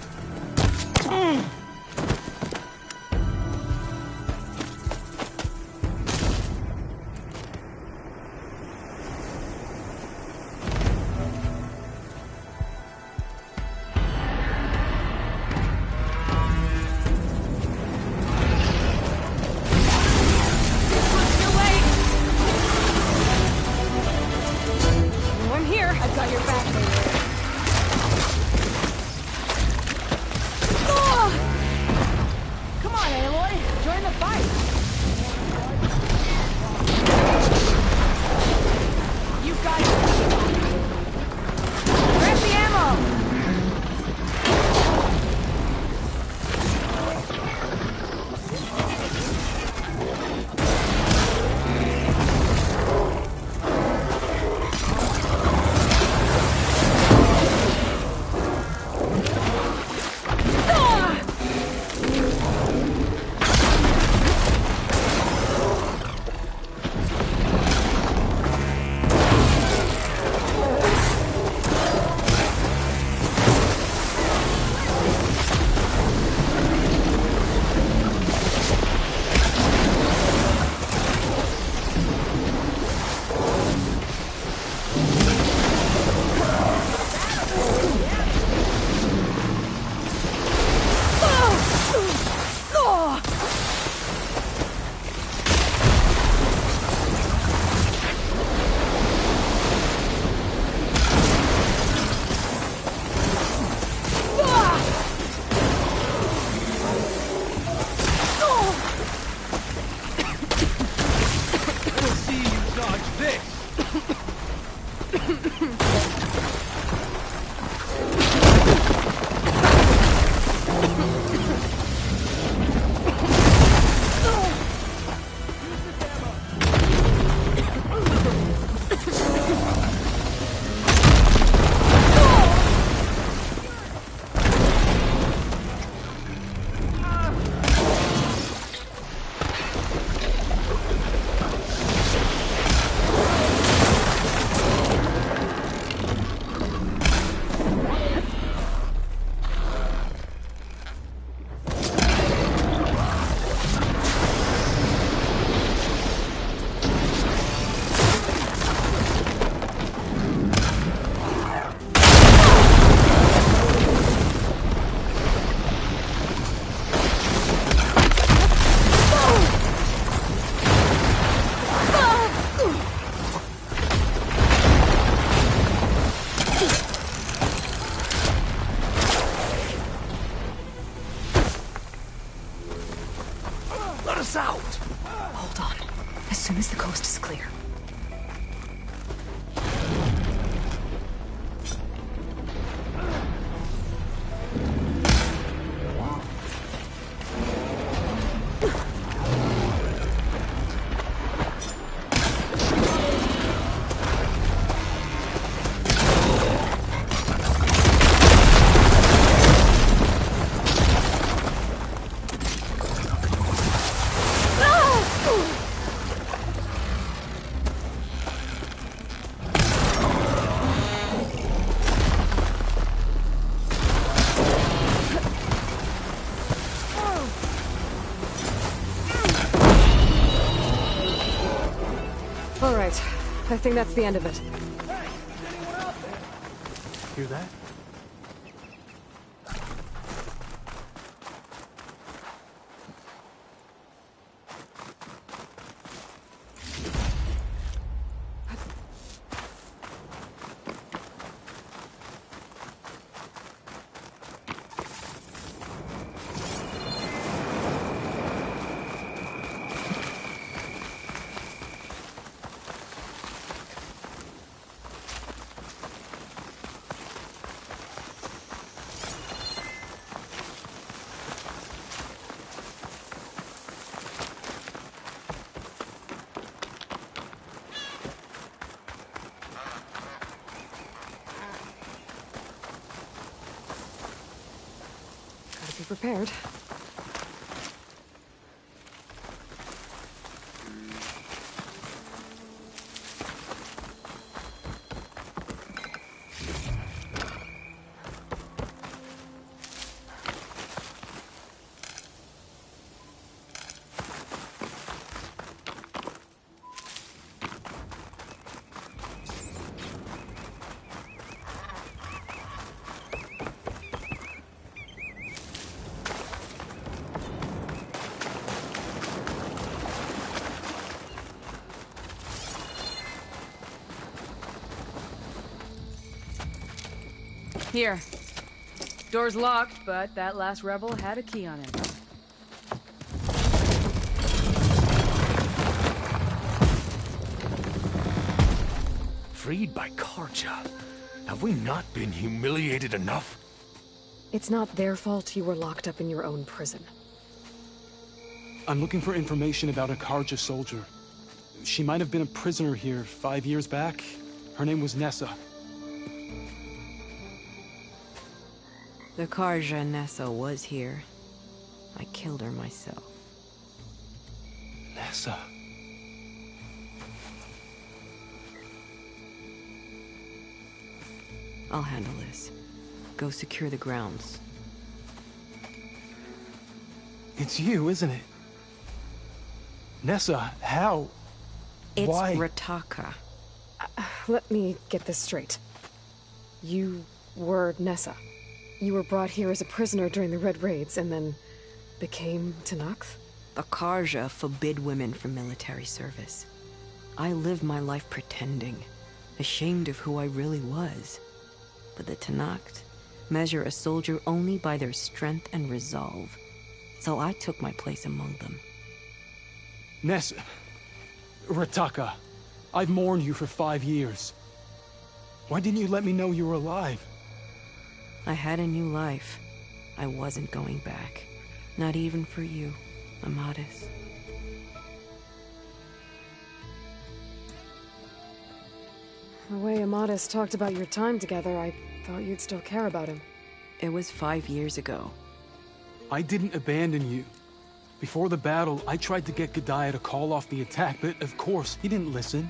All right. I think that's the end of it. Hear that? Be prepared. Here. Door's locked, but that last rebel had a key on it. Freed by Krajina. Have we not been humiliated enough? It's not their fault you were locked up in your own prison. I'm looking for information about a Krajina soldier. She might have been a prisoner here 5 years back. Her name was Nessa. The Krajina Nessa was here. I killed her myself. Nessa. I'll handle this. Go secure the grounds. It's you, isn't it? Nessa, how? It's Why? Rataka. Let me get this straight. You were Nessa. You were brought here as a prisoner during the Red Raids and then became Tenakth? The Krajina forbid women from military service. I lived my life pretending, ashamed of who I really was. But the Tenakth measure a soldier only by their strength and resolve. So I took my place among them. Nessa. Rataka. I've mourned you for 5 years. Why didn't you let me know you were alive? I had a new life. I wasn't going back. Not even for you, Amadis. The way Amadis talked about your time together, I thought you'd still care about him. It was 5 years ago. I didn't abandon you. Before the battle, I tried to get G'daiah to call off the attack, but of course, he didn't listen.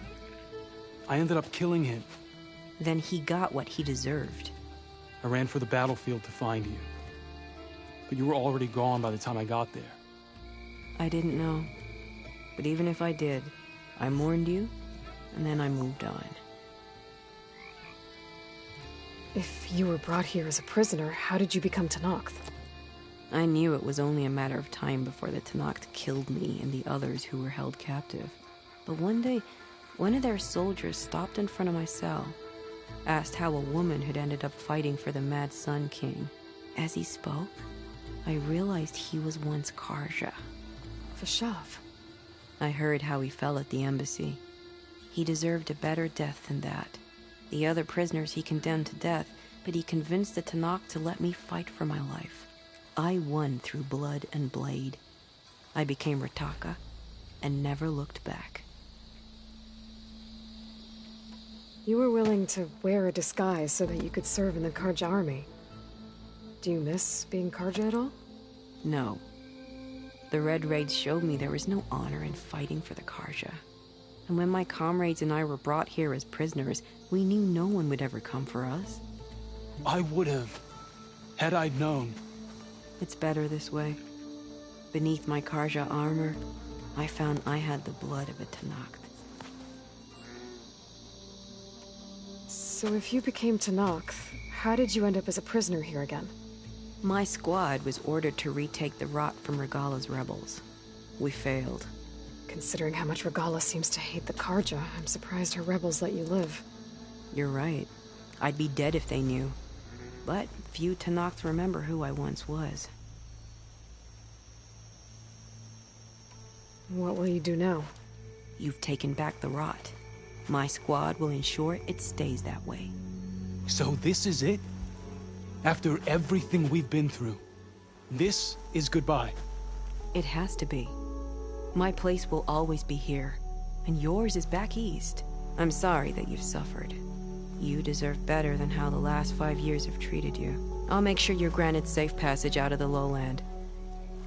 I ended up killing him. Then he got what he deserved. I ran for the battlefield to find you. But you were already gone by the time I got there. I didn't know. But even if I did, I mourned you, and then I moved on. If you were brought here as a prisoner, how did you become Tenakth? I knew it was only a matter of time before the Tenakth killed me and the others who were held captive. But one day, one of their soldiers stopped in front of my cell, asked how a woman had ended up fighting for the Mad Sun King. As he spoke, I realized he was once Krajina. Vashav. I heard how he fell at the embassy. He deserved a better death than that. The other prisoners he condemned to death, but he convinced the Tenakth to let me fight for my life. I won through blood and blade. I became Rataka and never looked back. You were willing to wear a disguise so that you could serve in the Krajina army. Do you miss being Krajina at all? No. The Red Raids showed me there was no honor in fighting for the Krajina. And when my comrades and I were brought here as prisoners, we knew no one would ever come for us. I would have, had I known. It's better this way. Beneath my Krajina armor, I found I had the blood of a Tenakth. So if you became Tenakth, how did you end up as a prisoner here again? My squad was ordered to retake the rot from Regala's rebels. We failed. Considering how much Regala seems to hate the Karja, I'm surprised her rebels let you live. You're right. I'd be dead if they knew. But few Tenakth remember who I once was. What will you do now? You've taken back the rot. My squad will ensure it stays that way. So this is it? After everything we've been through, this is goodbye? It has to be. My place will always be here, and yours is back east. I'm sorry that you've suffered. You deserve better than how the last 5 years have treated you. I'll make sure you're granted safe passage out of the lowland.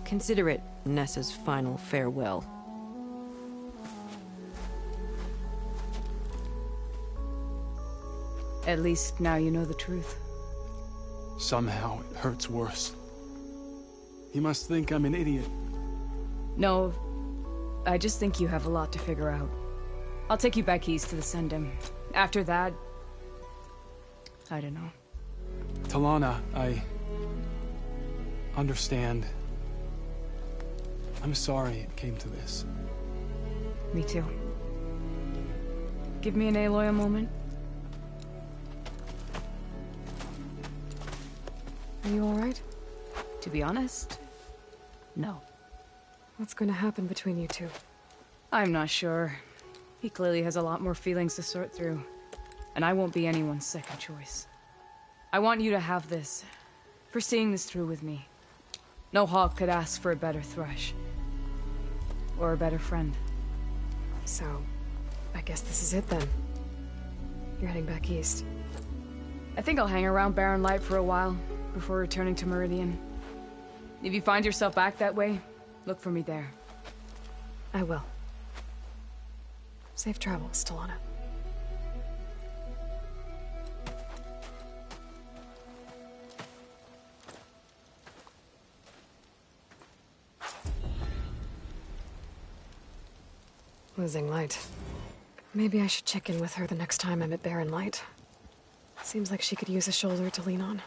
Consider it Nessa's final farewell. At least now you know the truth. Somehow it hurts worse. He must think I'm an idiot. No, I just think you have a lot to figure out. I'll take you back east to the Sendem. After that, I don't know. Talana, I understand. I'm sorry it came to this. Me too. Give me and Aloy a moment. Are you alright? To be honest, no. What's going to happen between you two? I'm not sure. He clearly has a lot more feelings to sort through. And I won't be anyone's second choice. I want you to have this, for seeing this through with me. No hawk could ask for a better thrush. Or a better friend. So, I guess this is it then. You're heading back east. I think I'll hang around Barren Light for a while, before returning to Meridian. If you find yourself back that way, look for me there. I will. Safe travels, Talana. Losing Light. Maybe I should check in with her the next time I'm at Barren Light. Seems like she could use a shoulder to lean on.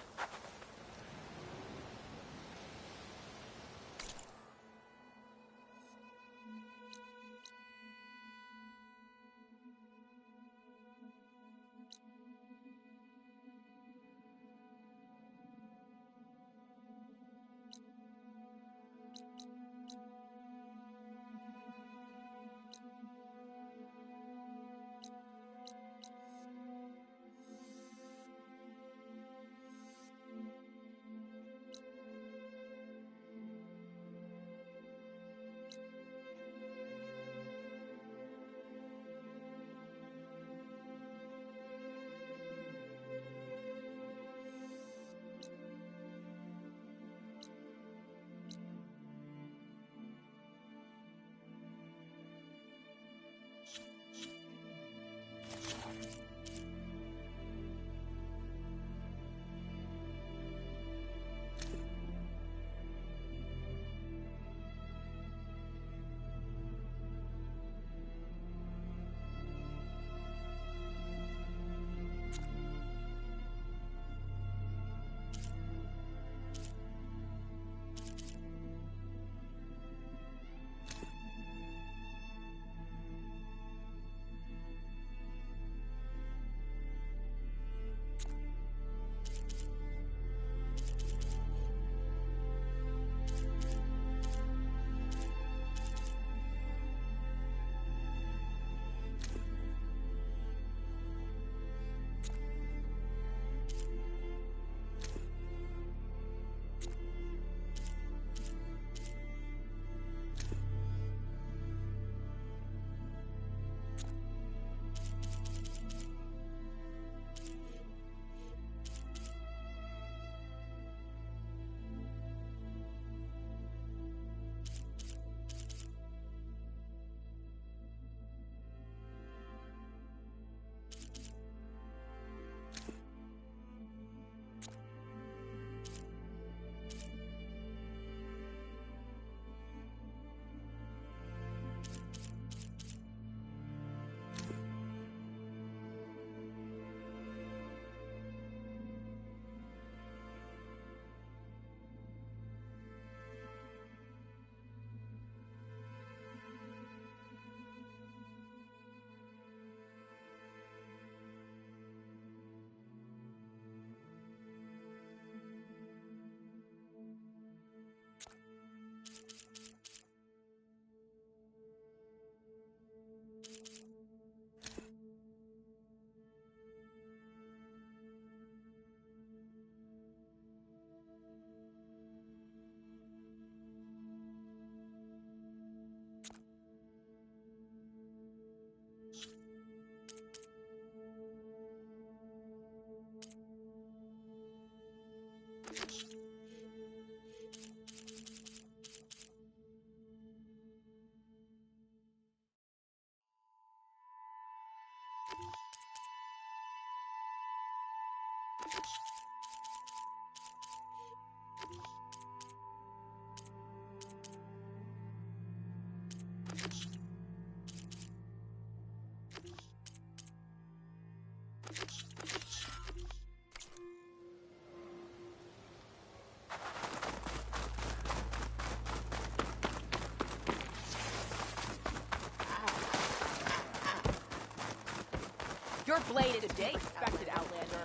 Your blade is respected, Outlander.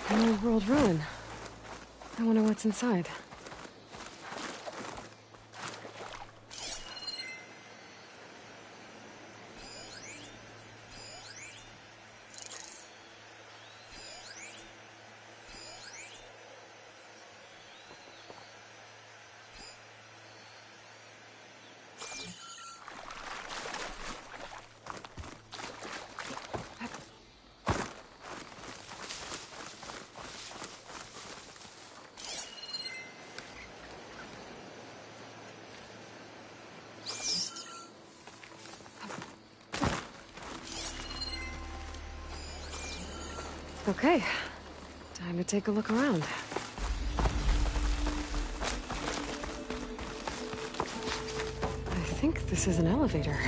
An old world ruin. I wonder what's inside. Okay, time to take a look around. I think this is an elevator.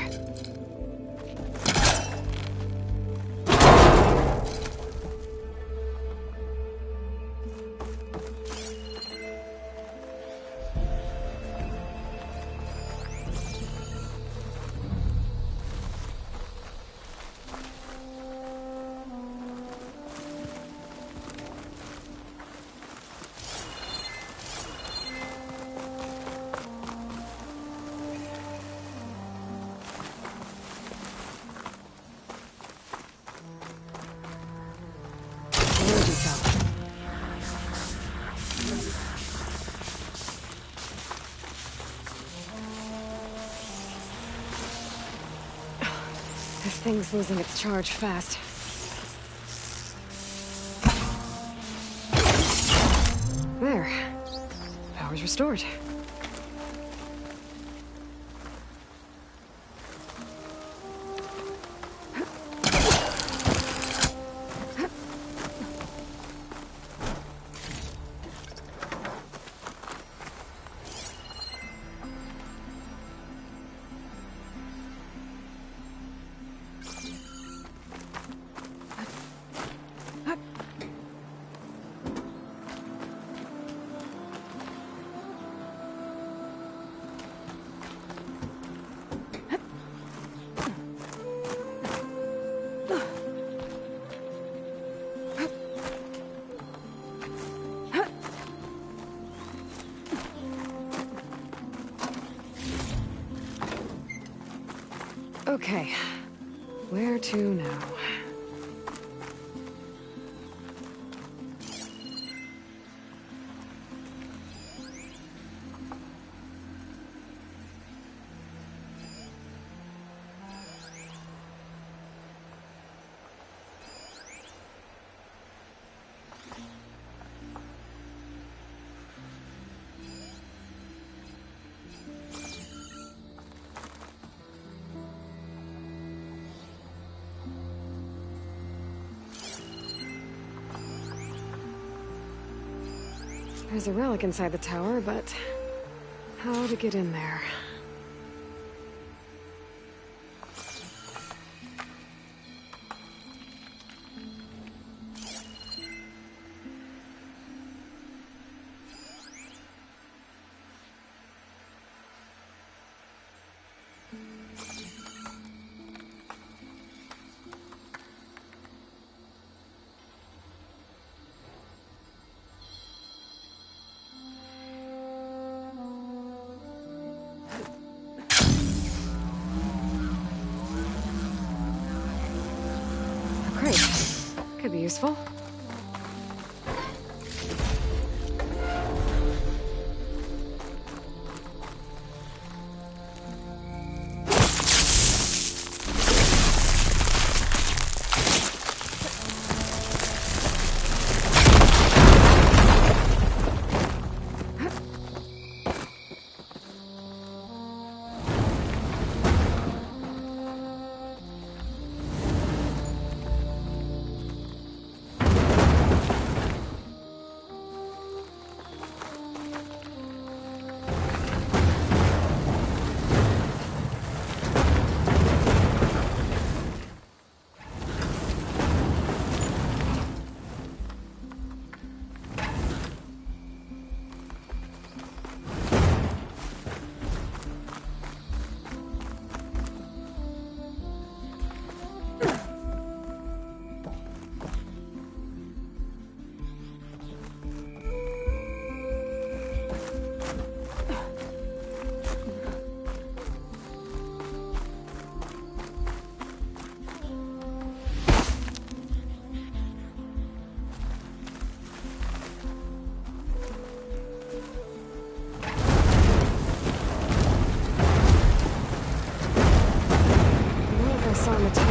This thing's losing its charge fast. There. Power's restored. Okay, where to now? There's a relic inside the tower, but how to get in there? Could be useful.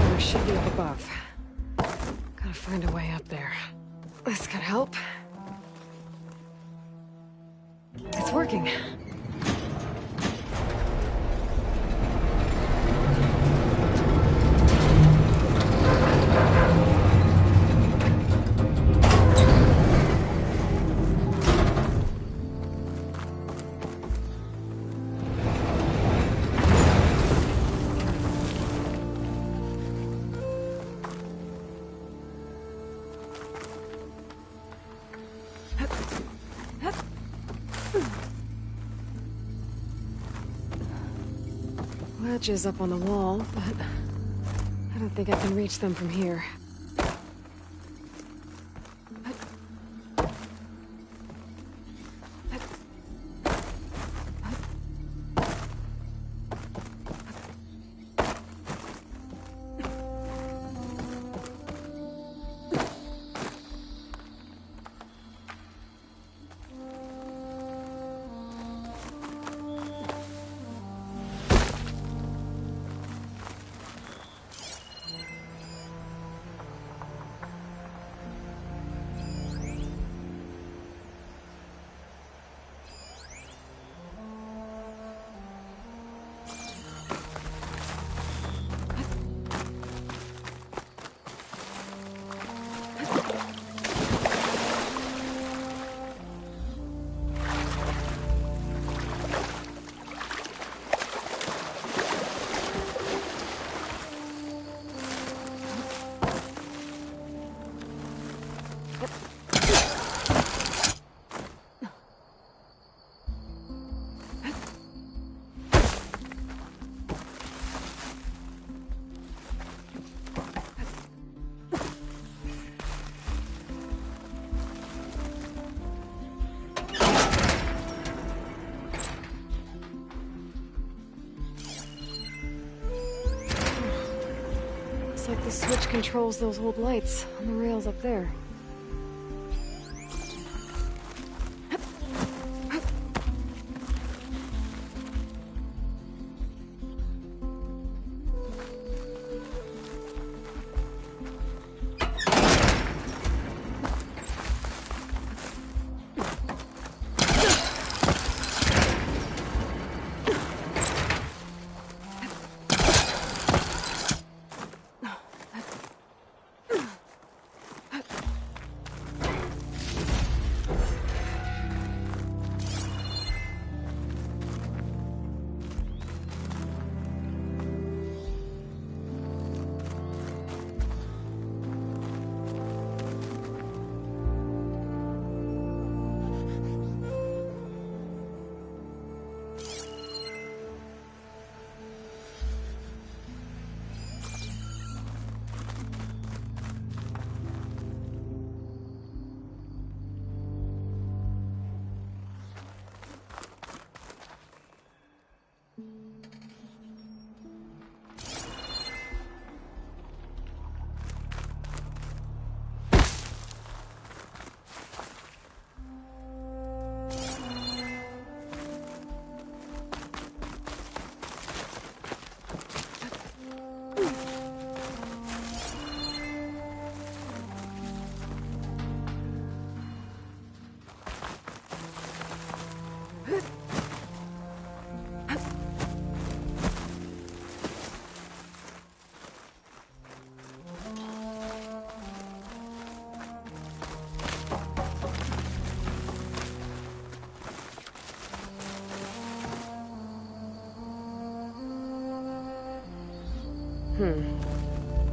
There should be up above. Gotta find a way up there. This could help. It's working. Ledges up on the wall, but I don't think I can reach them from here. Looks like the switch controls those old lights on the rails up there.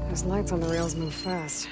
Those lights on the rails move fast.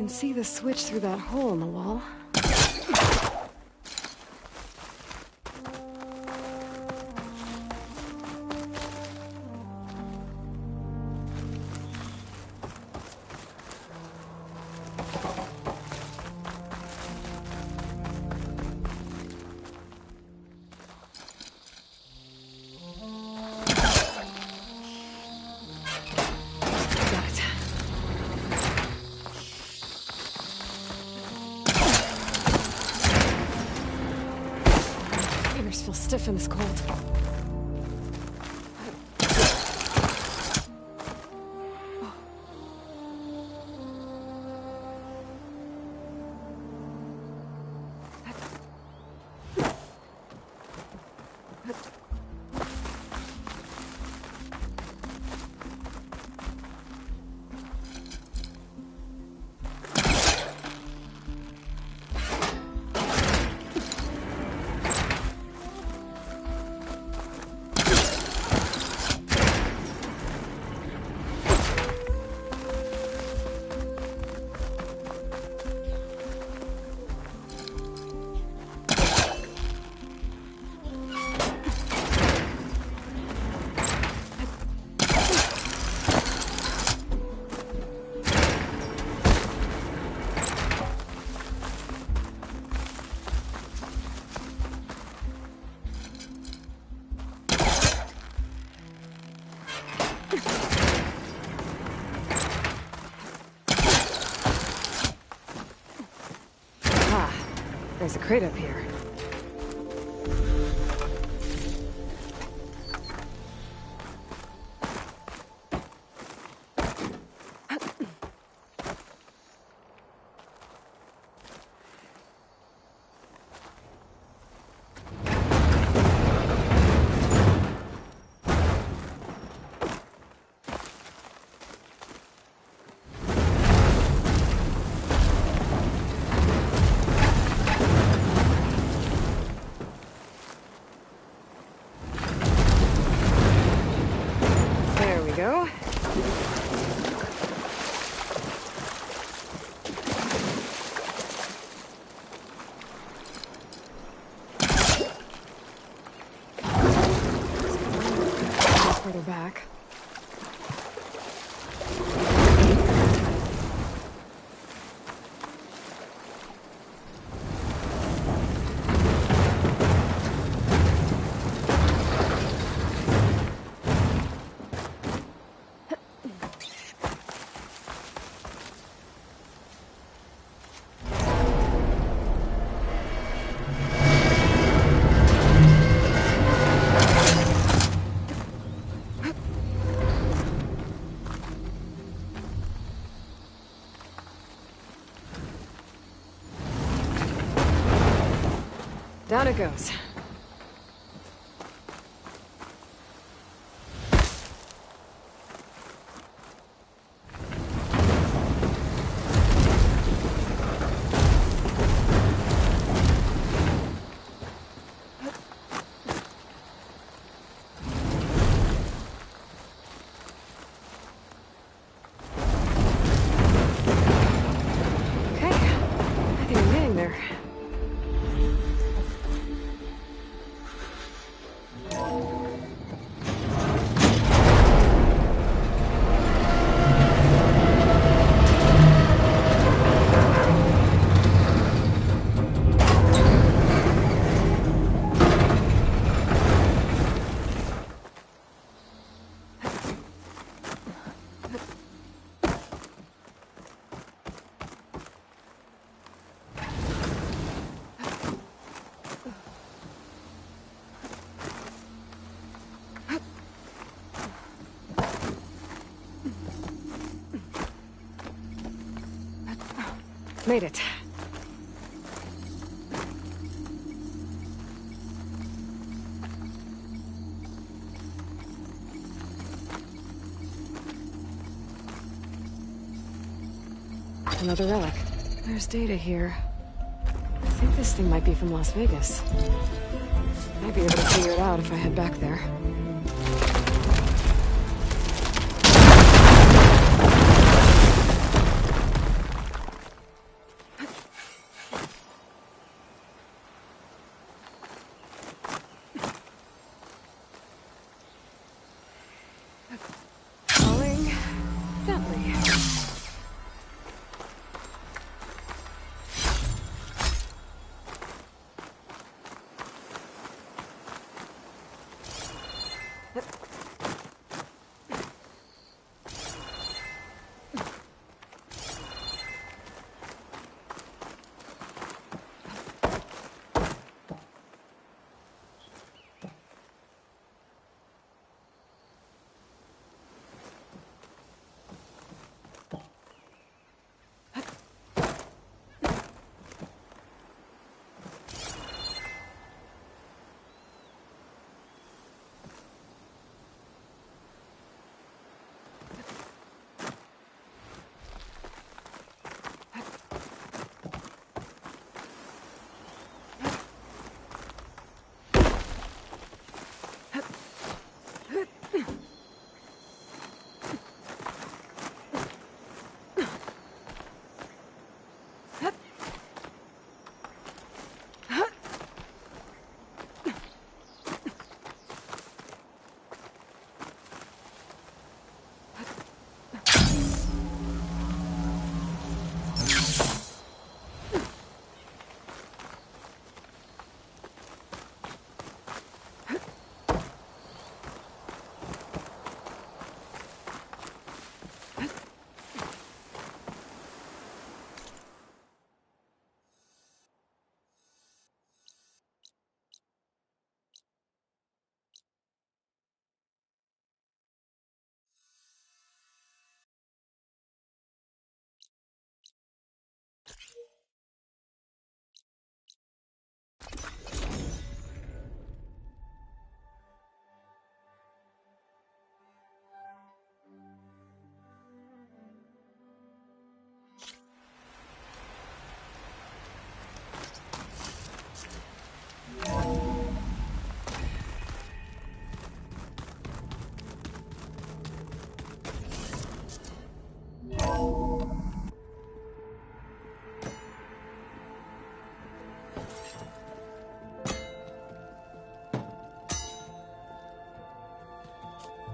can see the switch through that hole in the wall. Feel stiff in this cold. There's a crate up here. Go. Further back. Down it goes. Okay, I think I'm getting there. Made it. Another relic. There's data here. I think this thing might be from Las Vegas. Might be able to figure it out if I head back there.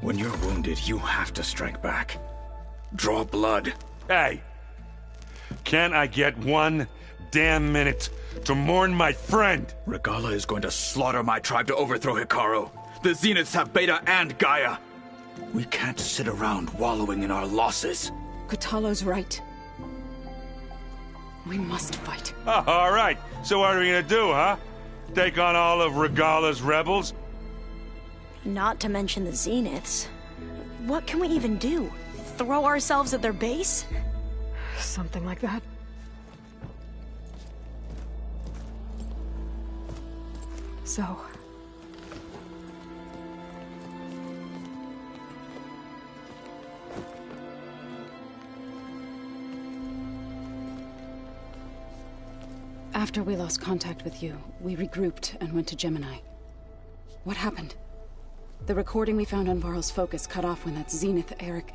When you're wounded, you have to strike back. Draw blood. Hey! Can't I get one damn minute to mourn my friend? Regala is going to slaughter my tribe to overthrow Hikaru. The Zeniths have Beta and Gaia. We can't sit around wallowing in our losses. Katalo's right. We must fight. Oh, all right. So what are we gonna do, huh? Take on all of Regala's rebels? Not to mention the Zeniths. What can we even do? Throw ourselves at their base? Something like that. So... After we lost contact with you, we regrouped and went to Gemini. What happened? The recording we found on Varl's focus cut off when that Zenith Eric...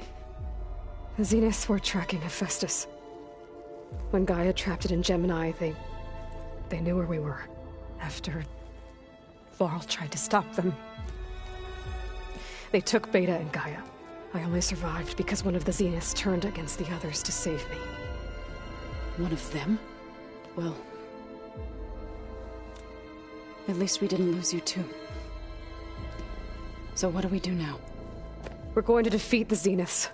The Zeniths were tracking Hephaestus. When Gaia trapped it in Gemini, they knew where we were. After... Varl tried to stop them. They took Beta and Gaia. I only survived because one of the Zeniths turned against the others to save me. One of them? Well... At least we didn't lose you too. So what do we do now? We're going to defeat the Zeniths.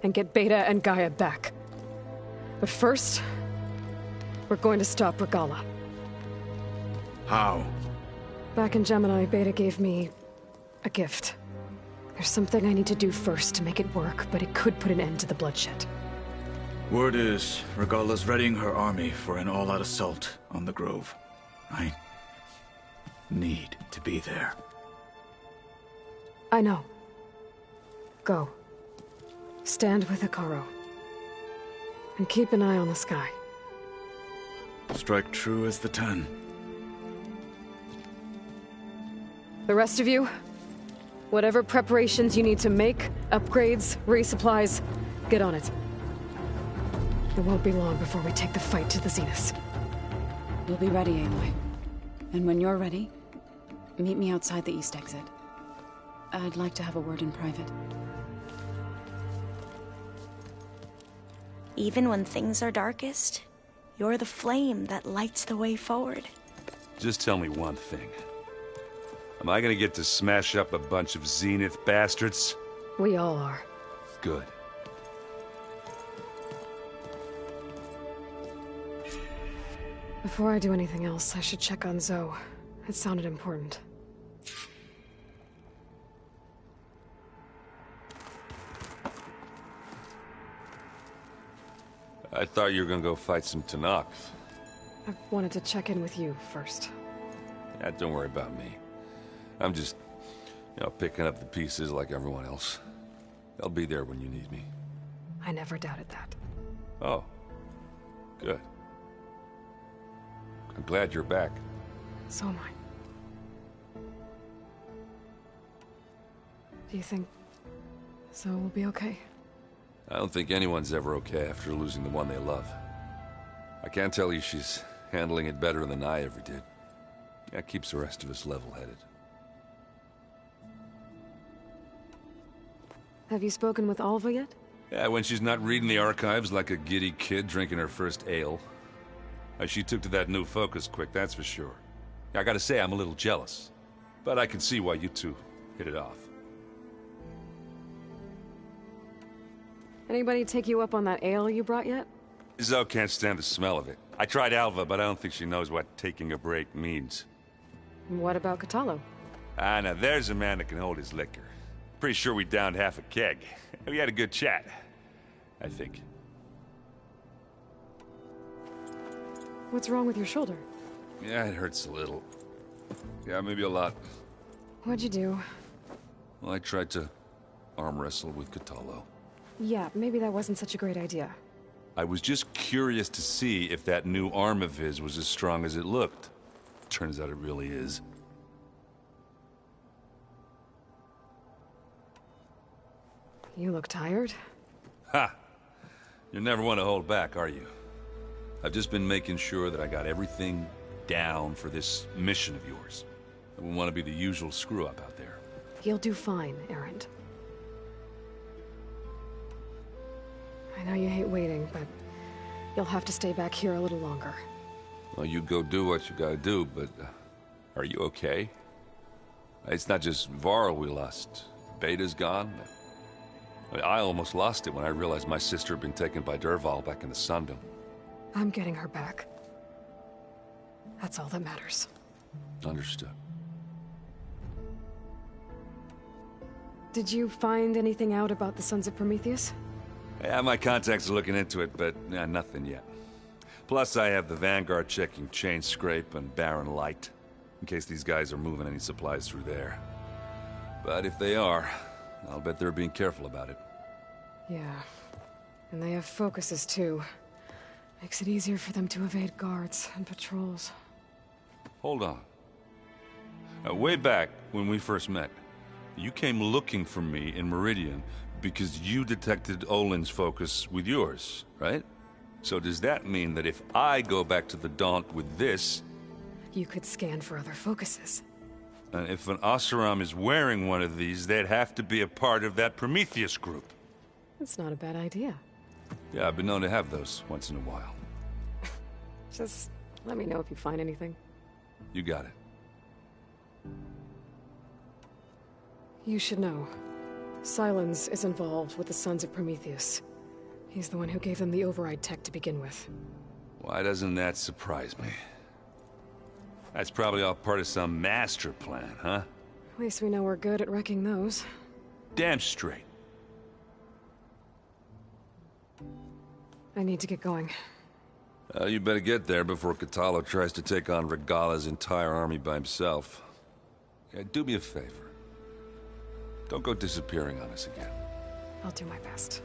And get Beta and Gaia back. But first... we're going to stop Regala. How? Back in Gemini, Beta gave me... a gift. There's something I need to do first to make it work, but it could put an end to the bloodshed. Word is, Regala's readying her army for an all-out assault on the Grove. I need to be there. I know. Go. Stand with Hikaru. And keep an eye on the sky. Strike true as the 10. The rest of you, whatever preparations you need to make, upgrades, resupplies, get on it. It won't be long before we take the fight to the Zeniths. We'll be ready, Aloy. And when you're ready, meet me outside the east exit. I'd like to have a word in private. Even when things are darkest, you're the flame that lights the way forward. Just tell me one thing. Am I gonna get to smash up a bunch of Zenith bastards? We all are. Good. Before I do anything else, I should check on Zoe. It sounded important. I thought you were gonna go fight some Tanaks. I wanted to check in with you first. Yeah, don't worry about me. I'm just, picking up the pieces like everyone else. I'll be there when you need me. I never doubted that. Oh. Good. I'm glad you're back. So am I. Do you think Zoe will be okay? I don't think anyone's ever okay after losing the one they love. I can't tell you she's handling it better than I ever did. That keeps the rest of us level-headed. Have you spoken with Alva yet? Yeah, when she's not reading the archives like a giddy kid drinking her first ale. She took to that new focus quick, that's for sure. I gotta say, I'm a little jealous. But I can see why you two hit it off. Anybody take you up on that ale you brought yet? Zoe can't stand the smell of it. I tried Alva, but I don't think she knows what taking a break means. What about Katalo? Now there's a man that can hold his liquor. Pretty sure we downed half a keg. We had a good chat, I think. What's wrong with your shoulder? Yeah, it hurts a little. Yeah, maybe a lot. What'd you do? Well, I tried to arm wrestle with Katalo. Yeah, maybe that wasn't such a great idea. I was just curious to see if that new arm of his was as strong as it looked. Turns out it really is. You look tired. Ha! You never want to hold back, are you? I've just been making sure that I got everything down for this mission of yours. I wouldn't want to be the usual screw-up out there. You'll do fine, Erend. I know you hate waiting, but you'll have to stay back here a little longer. Well, you go do what you gotta do, but are you okay? It's not just Varl we lost. Beta's gone. I almost lost it when I realized my sister had been taken by Dervahl back in the Sundom. I'm getting her back. That's all that matters. Understood. Did you find anything out about the Sons of Prometheus? Yeah, my contacts are looking into it, but nothing yet. Plus, I have the Vanguard checking Chain Scrape and Barren Light, in case these guys are moving any supplies through there. But if they are, I'll bet they're being careful about it. Yeah. And they have focuses, too. Makes it easier for them to evade guards and patrols. Hold on. Way back, when we first met, you came looking for me in Meridian because you detected Olin's focus with yours, right? So does that mean that if I go back to the Daunt with this... You could scan for other focuses. And if an Oseram is wearing one of these, they'd have to be a part of that Prometheus group. That's not a bad idea. Yeah, I've been known to have those once in a while. Just let me know if you find anything. You got it. You should know. Silence is involved with the Sons of Prometheus. He's the one who gave them the override tech to begin with. Why doesn't that surprise me? That's probably all part of some master plan, huh? At least we know we're good at wrecking those. Damn straight. I need to get going. You better get there before Katalo tries to take on Regala's entire army by himself. Yeah, do me a favor. Don't go disappearing on us again. I'll do my best.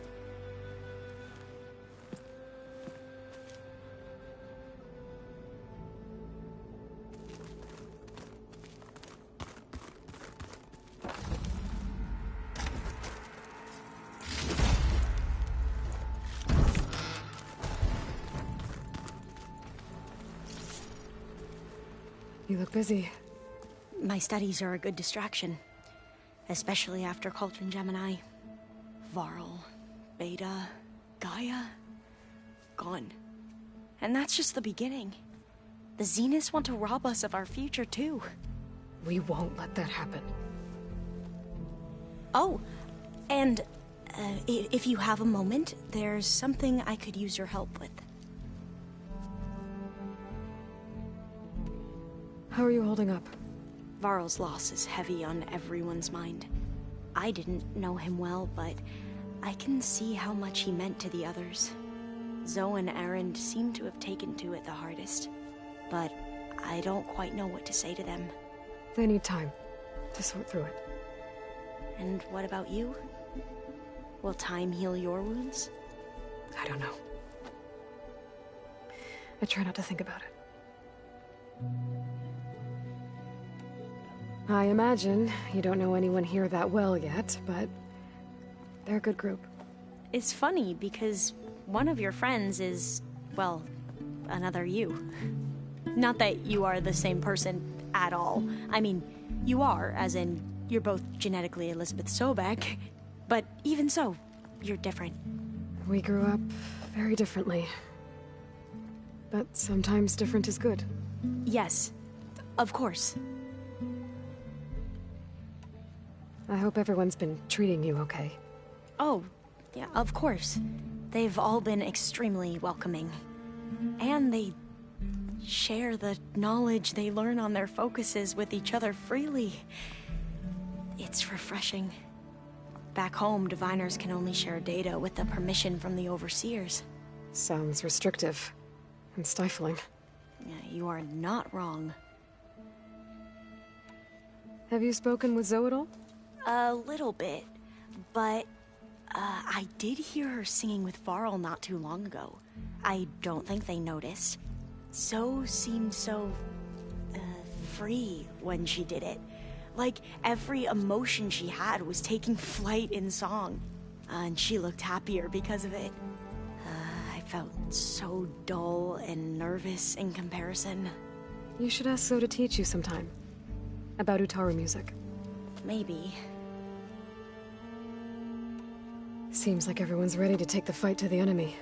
You look busy. My studies are a good distraction. Especially after Cauldron Gemini. Varl, Beta, Gaia... gone. And that's just the beginning. The Zeniths want to rob us of our future, too. We won't let that happen. Oh, and if you have a moment, there's something I could use your help with. How are you holding up? Varl's loss is heavy on everyone's mind. I didn't know him well, but I can see how much he meant to the others. Zoe and Erend seem to have taken to it the hardest, but I don't quite know what to say to them. They need time to sort through it. And what about you? Will time heal your wounds? I don't know. I try not to think about it. I imagine you don't know anyone here that well yet, but they're a good group. It's funny because one of your friends is, well, another you. Not that you are the same person at all. I mean, you are, as in, you're both genetically Elizabeth Sobek, but even so, you're different. We grew up very differently. But sometimes different is good. Yes, of course. I hope everyone's been treating you okay. Oh, yeah, of course. They've all been extremely welcoming. And they share the knowledge they learn on their focuses with each other freely. It's refreshing. Back home, diviners can only share data with the permission from the overseers. Sounds restrictive and stifling. Yeah, you are not wrong. Have you spoken with Zoe at all? A little bit, but I did hear her singing with Varl not too long ago. I don't think they noticed. Zoe seemed so free when she did it. Like every emotion she had was taking flight in song. And she looked happier because of it. I felt so dull and nervous in comparison. You should ask Zoe to teach you sometime. About Utaru music. maybe. Seems like everyone's ready to take the fight to the enemy.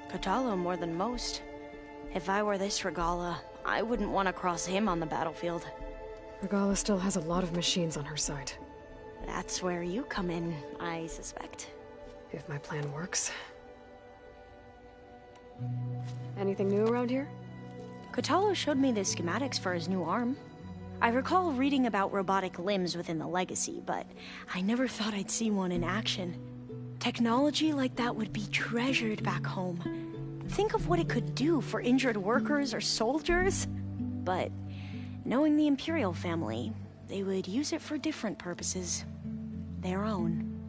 Kotallo more than most. If I were this Regala, I wouldn't want to cross him on the battlefield. Regala still has a lot of machines on her side. That's where you come in, I suspect. If my plan works. Anything new around here? Kotallo showed me the schematics for his new arm. I recall reading about robotic limbs within the Legacy, but I never thought I'd see one in action. Technology like that would be treasured back home. Think of what it could do for injured workers or soldiers. But knowing the Imperial family, they would use it for different purposes. Their own.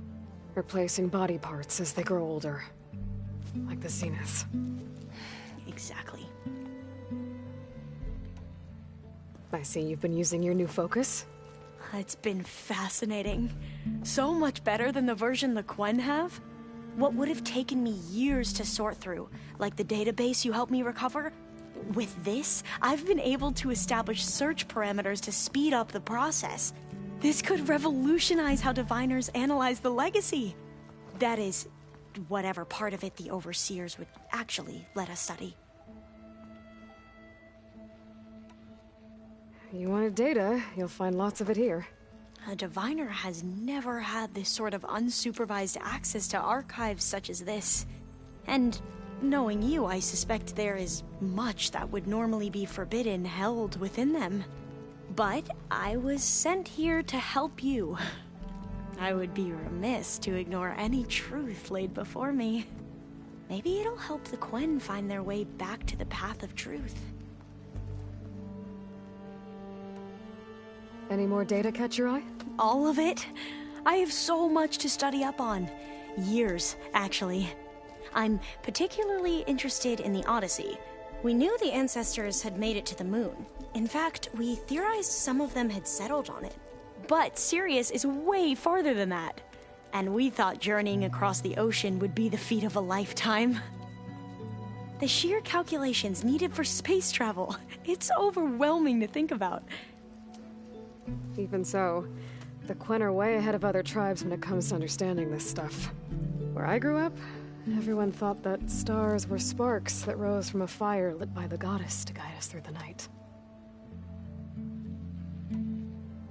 Replacing body parts as they grow older. Like the Zeniths. Exactly. I see you've been using your new focus. It's been fascinating. So much better than the version the Quen have. What would have taken me years to sort through, like the database you helped me recover, with this, I've been able to establish search parameters to speed up the process. This could revolutionize how diviners analyze the Legacy. That is, whatever part of it the Overseers would actually let us study. You wanted data, you'll find lots of it here. A diviner has never had this sort of unsupervised access to archives such as this. And knowing you, I suspect there is much that would normally be forbidden held within them. But I was sent here to help you. I would be remiss to ignore any truth laid before me. Maybe it'll help the Quen find their way back to the path of truth. Any more data catch your eye? All of it? I have so much to study up on. Years, actually. I'm particularly interested in the Odyssey. We knew the ancestors had made it to the moon. In fact, we theorized some of them had settled on it. But Sirius is way farther than that. And we thought journeying across the ocean would be the feat of a lifetime. The sheer calculations needed for space travel, it's overwhelming to think about. Even so, the Quen are way ahead of other tribes when it comes to understanding this stuff. Where I grew up, everyone thought that stars were sparks that rose from a fire lit by the goddess to guide us through the night.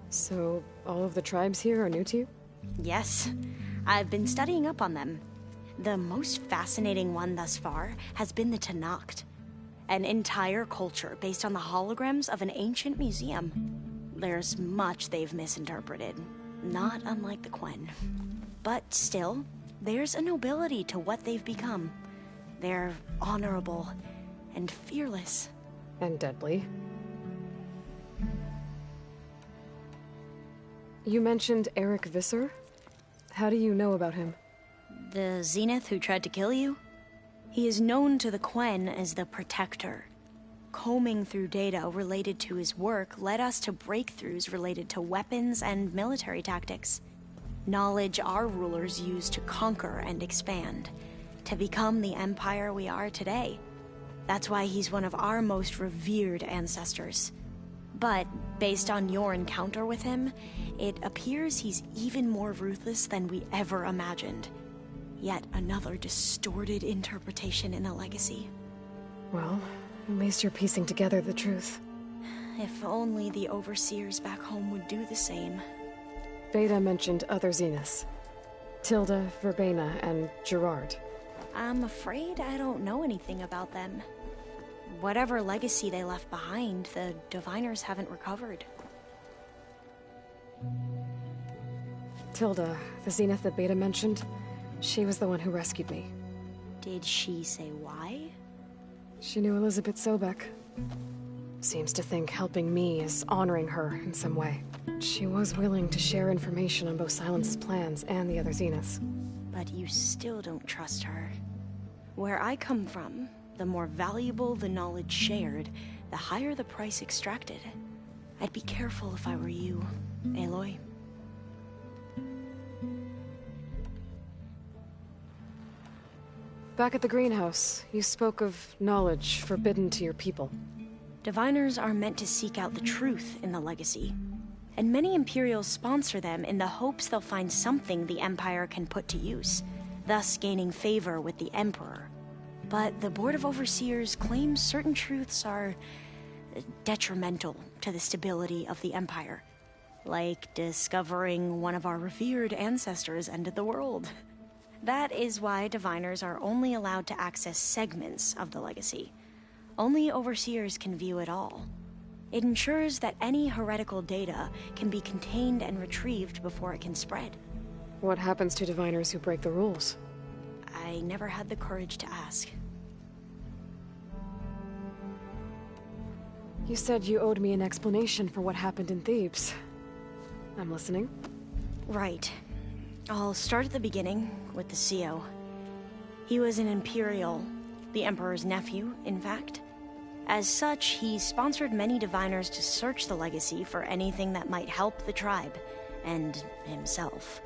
So, all of the tribes here are new to you? Yes. I've been studying up on them. The most fascinating one thus far has been the Tenakth, an entire culture based on the holograms of an ancient museum. There's much they've misinterpreted, not unlike the Quen. But still, there's a nobility to what they've become. They're honorable and fearless. And deadly. You mentioned Eric Visser? How do you know about him? The Zenith who tried to kill you? He is known to the Quen as the Protector. Combing through data related to his work led us to breakthroughs related to weapons and military tactics. Knowledge our rulers used to conquer and expand, to become the empire we are today. That's why he's one of our most revered ancestors. But, based on your encounter with him, it appears he's even more ruthless than we ever imagined. Yet another distorted interpretation in the Legacy. Well, at least you're piecing together the truth. If only the Overseers back home would do the same. Beta mentioned other Zeniths. Tilda, Verbena, and Gerard. I'm afraid I don't know anything about them. Whatever legacy they left behind, the diviners haven't recovered. Tilda, the Zenith that Beta mentioned, she was the one who rescued me. Did she say why? She knew Elizabeth Sobek. Seems to think helping me is honoring her in some way. She was willing to share information on both Silence's plans and the other Zeniths. But you still don't trust her. Where I come from, the more valuable the knowledge shared, the higher the price extracted. I'd be careful if I were you, Aloy. Back at the greenhouse, you spoke of knowledge forbidden to your people. Diviners are meant to seek out the truth in the legacy. and many Imperials sponsor them in the hopes they'll find something the Empire can put to use, thus gaining favor with the Emperor. But the Board of Overseers claims certain truths are detrimental to the stability of the Empire, like discovering one of our revered ancestors ended the world. That is why diviners are only allowed to access segments of the legacy. Only Overseers can view it all. It ensures that any heretical data can be contained and retrieved before it can spread. What happens to diviners who break the rules? I never had the courage to ask. You said you owed me an explanation for what happened in Thebes. I'm listening. Right. I'll start at the beginning with the CEO. He was an Imperial, the Emperor's nephew, in fact. As such, he sponsored many diviners to search the legacy for anything that might help the tribe, and himself.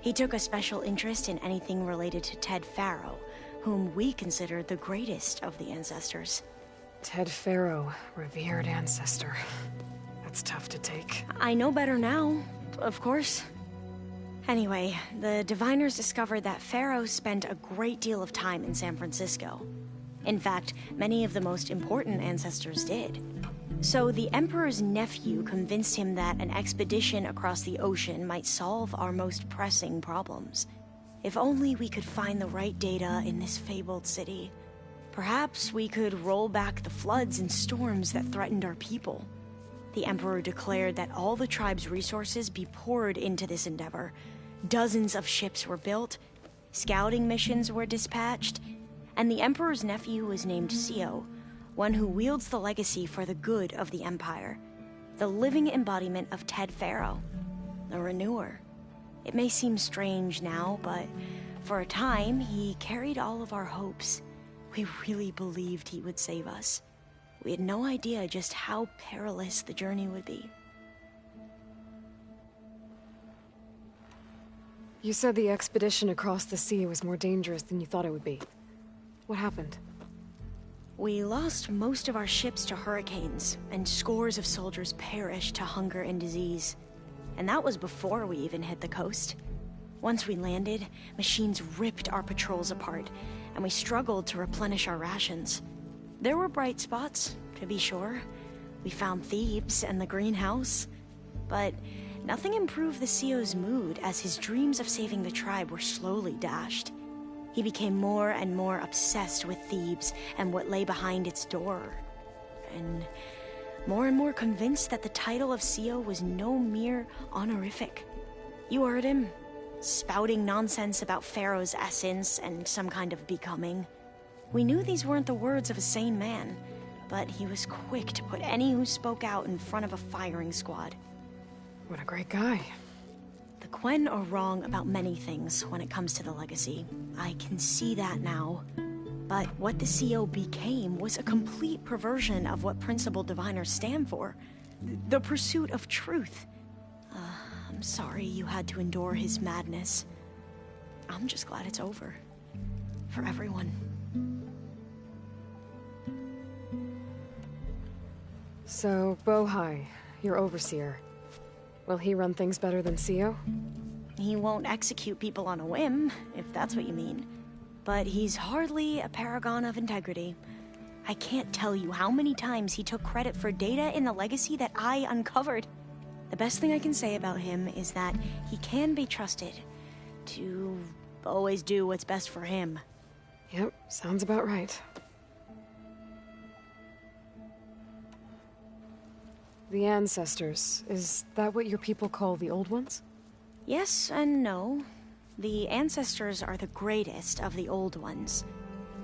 He took a special interest in anything related to Ted Faro, whom we consider the greatest of the ancestors. Ted Faro, revered ancestor. That's tough to take. I know better now, of course. Anyway, the diviners discovered that Faro spent a great deal of time in San Francisco. In fact, many of the most important ancestors did. So the Emperor's nephew convinced him that an expedition across the ocean might solve our most pressing problems. If only we could find the right data in this fabled city. Perhaps we could roll back the floods and storms that threatened our people. The Emperor declared that all the tribe's resources be poured into this endeavor. Dozens of ships were built, scouting missions were dispatched, and the Emperor's nephew was named CEO, one who wields the legacy for the good of the Empire, the living embodiment of Ted Faro, the renewer. It may seem strange now, but for a time, he carried all of our hopes. We really believed he would save us. We had no idea just how perilous the journey would be. You said the expedition across the sea was more dangerous than you thought it would be. What happened? We lost most of our ships to hurricanes, and scores of soldiers perished to hunger and disease. And that was before we even hit the coast. Once we landed, machines ripped our patrols apart, and we struggled to replenish our rations. There were bright spots, to be sure. We found Thebes and the greenhouse. But nothing improved the CEO's mood as his dreams of saving the tribe were slowly dashed. He became more and more obsessed with Thebes and what lay behind its door. And more convinced that the title of CEO was no mere honorific. You heard him, spouting nonsense about Pharaoh's essence and some kind of becoming. We knew these weren't the words of a sane man, but he was quick to put any who spoke out in front of a firing squad. What a great guy. The Quen are wrong about many things when it comes to the legacy. I can see that now. But what the CEO became was a complete perversion of what principled diviners stand for. The pursuit of truth. I'm sorry you had to endure his madness. I'm just glad it's over. For everyone. So, Bohai, your overseer. Will he run things better than CEO? He won't execute people on a whim, if that's what you mean. But he's hardly a paragon of integrity. I can't tell you how many times he took credit for data in the legacy that I uncovered. The best thing I can say about him is that he can be trusted to always do what's best for him. Yep, sounds about right. The ancestors, is that what your people call the old ones? Yes and no. The ancestors are the greatest of the old ones.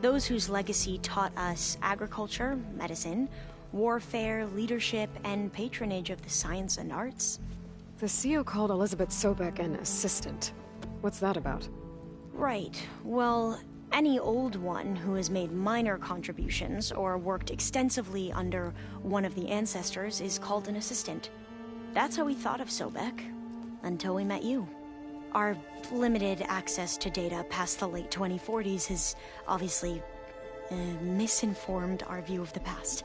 Those whose legacy taught us agriculture, medicine, warfare, leadership, and patronage of the science and arts. The CEO called Elizabeth Sobek an assistant. What's that about? Right. Well, any old one who has made minor contributions or worked extensively under one of the ancestors is called an assistant. That's how we thought of Sobek, until we met you. Our limited access to data past the late 2040s has obviously misinformed our view of the past.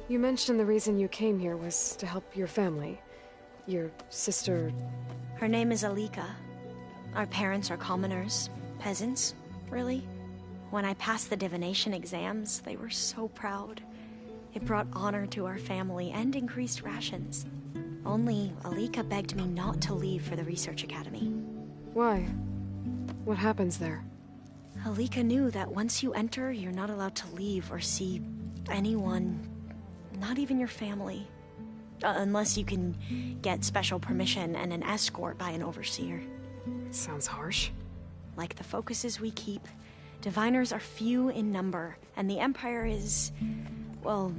You mentioned the reason you came here was to help your family. Your sister... Her name is Alika. Our parents are commoners. Peasants, really. When I passed the divination exams, they were so proud. It brought honor to our family and increased rations. Only Alika begged me not to leave for the research academy. Why? What happens there? Alika knew that once you enter, you're not allowed to leave or see anyone, not even your family. Unless you can get special permission and an escort by an overseer. It sounds harsh. Like the focuses we keep, diviners are few in number, and the Empire is, well,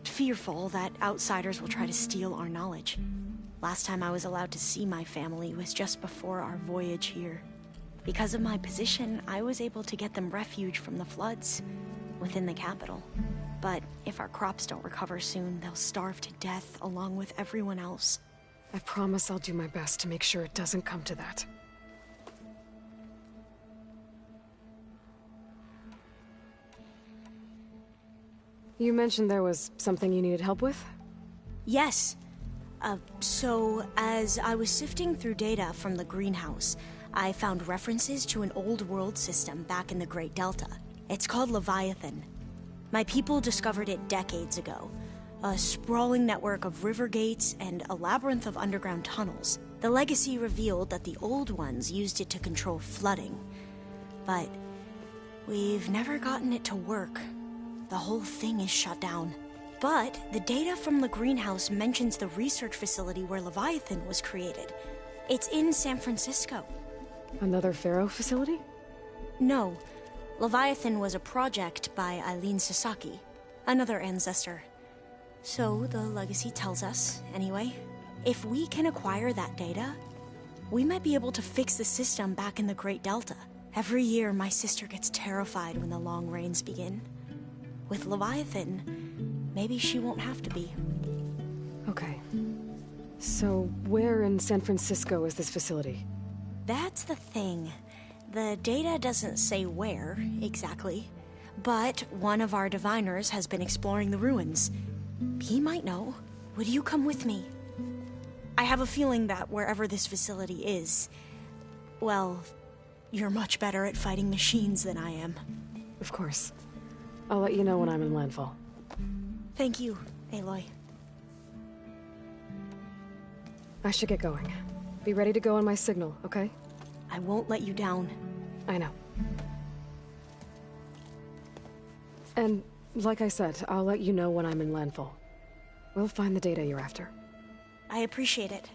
fearful that outsiders will try to steal our knowledge. Last time I was allowed to see my family was just before our voyage here. Because of my position, I was able to get them refuge from the floods within the capital. But if our crops don't recover soon, they'll starve to death along with everyone else. I promise I'll do my best to make sure it doesn't come to that. You mentioned there was something you needed help with? Yes. So as I was sifting through data from the greenhouse, I found references to an old world system back in the Great Delta. It's called Leviathan. My people discovered it decades ago. A sprawling network of river gates and a labyrinth of underground tunnels. The legacy revealed that the old ones used it to control flooding. But we've never gotten it to work. The whole thing is shut down. But the data from the greenhouse mentions the research facility where Leviathan was created. It's in San Francisco. Another Pharaoh facility? No. Leviathan was a project by Eileen Sasaki, another ancestor. So the legacy tells us, anyway, if we can acquire that data, we might be able to fix the system back in the Great Delta. Every year, my sister gets terrified when the long rains begin. With Leviathan, maybe she won't have to be. Okay. So, where in San Francisco is this facility? That's the thing. The data doesn't say where, exactly. But one of our diviners has been exploring the ruins. He might know. Would you come with me? I have a feeling that wherever this facility is, well, you're much better at fighting machines than I am. Of course. I'll let you know when I'm in landfall. Thank you, Aloy. I should get going. Be ready to go on my signal, okay? I won't let you down. I know. And, like I said, I'll let you know when I'm in landfall. We'll find the data you're after. I appreciate it.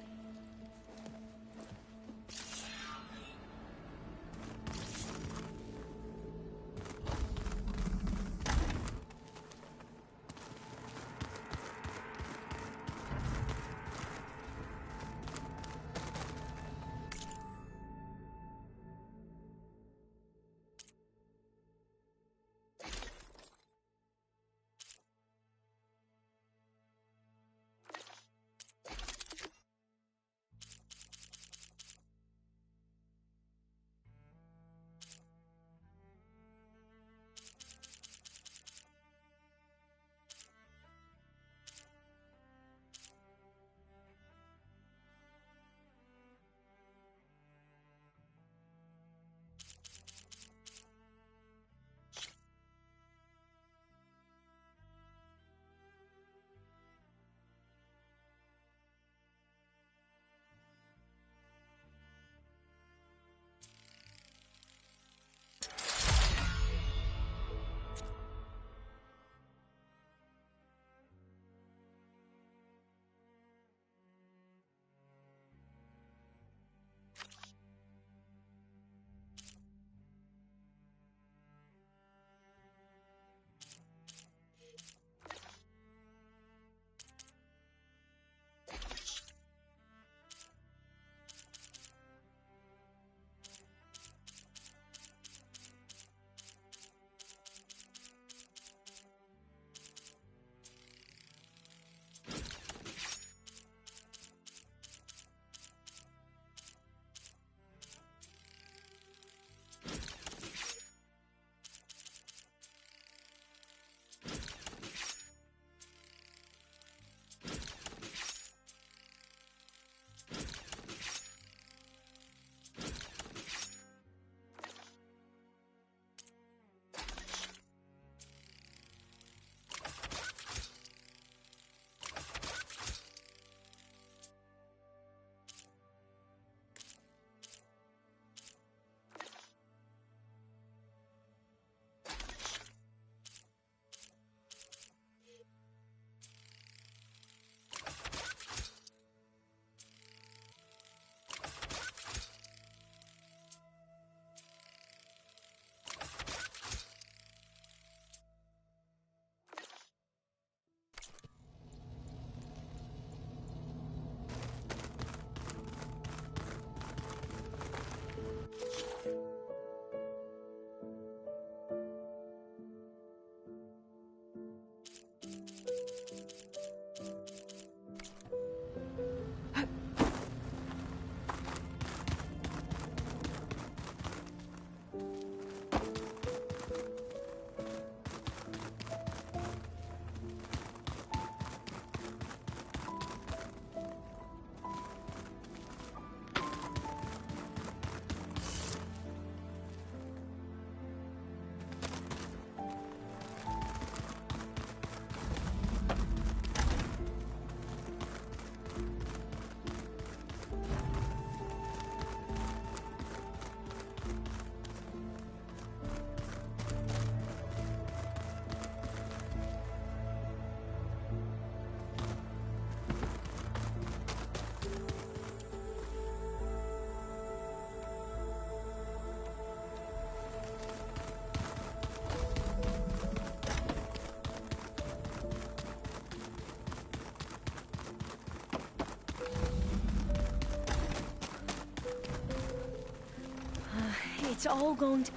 it's all going to...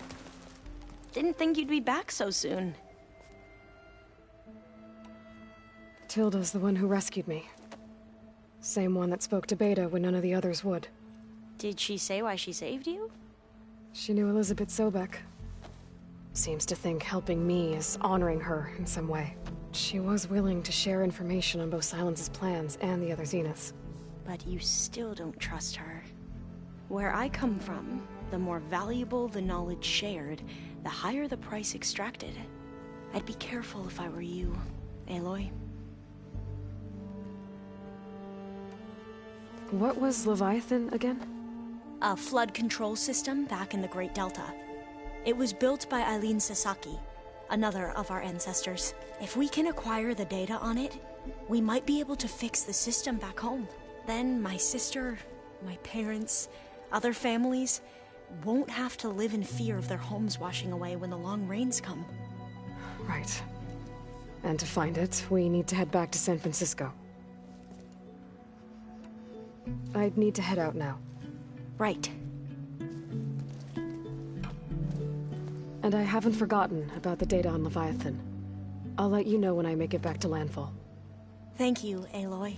Didn't think you'd be back so soon. Tilda's the one who rescued me. Same one that spoke to Beta when none of the others would. Did she say why she saved you? She knew Elizabeth Sobek. Seems to think helping me is honoring her in some way. She was willing to share information on both Silence's plans and the other Zeniths. But you still don't trust her. Where I come from, the more valuable the knowledge shared, the higher the price extracted. I'd be careful if I were you, Aloy. What was Leviathan again? A flood control system back in the Great Delta. It was built by Eileen Sasaki, another of our ancestors. If we can acquire the data on it, we might be able to fix the system back home. Then my sister, my parents, other families won't have to live in fear of their homes washing away when the long rains come. Right. And to find it, we need to head back to San Francisco. I'd need to head out now. Right. And I haven't forgotten about the data on Leviathan. I'll let you know when I make it back to landfall. Thank you, Aloy.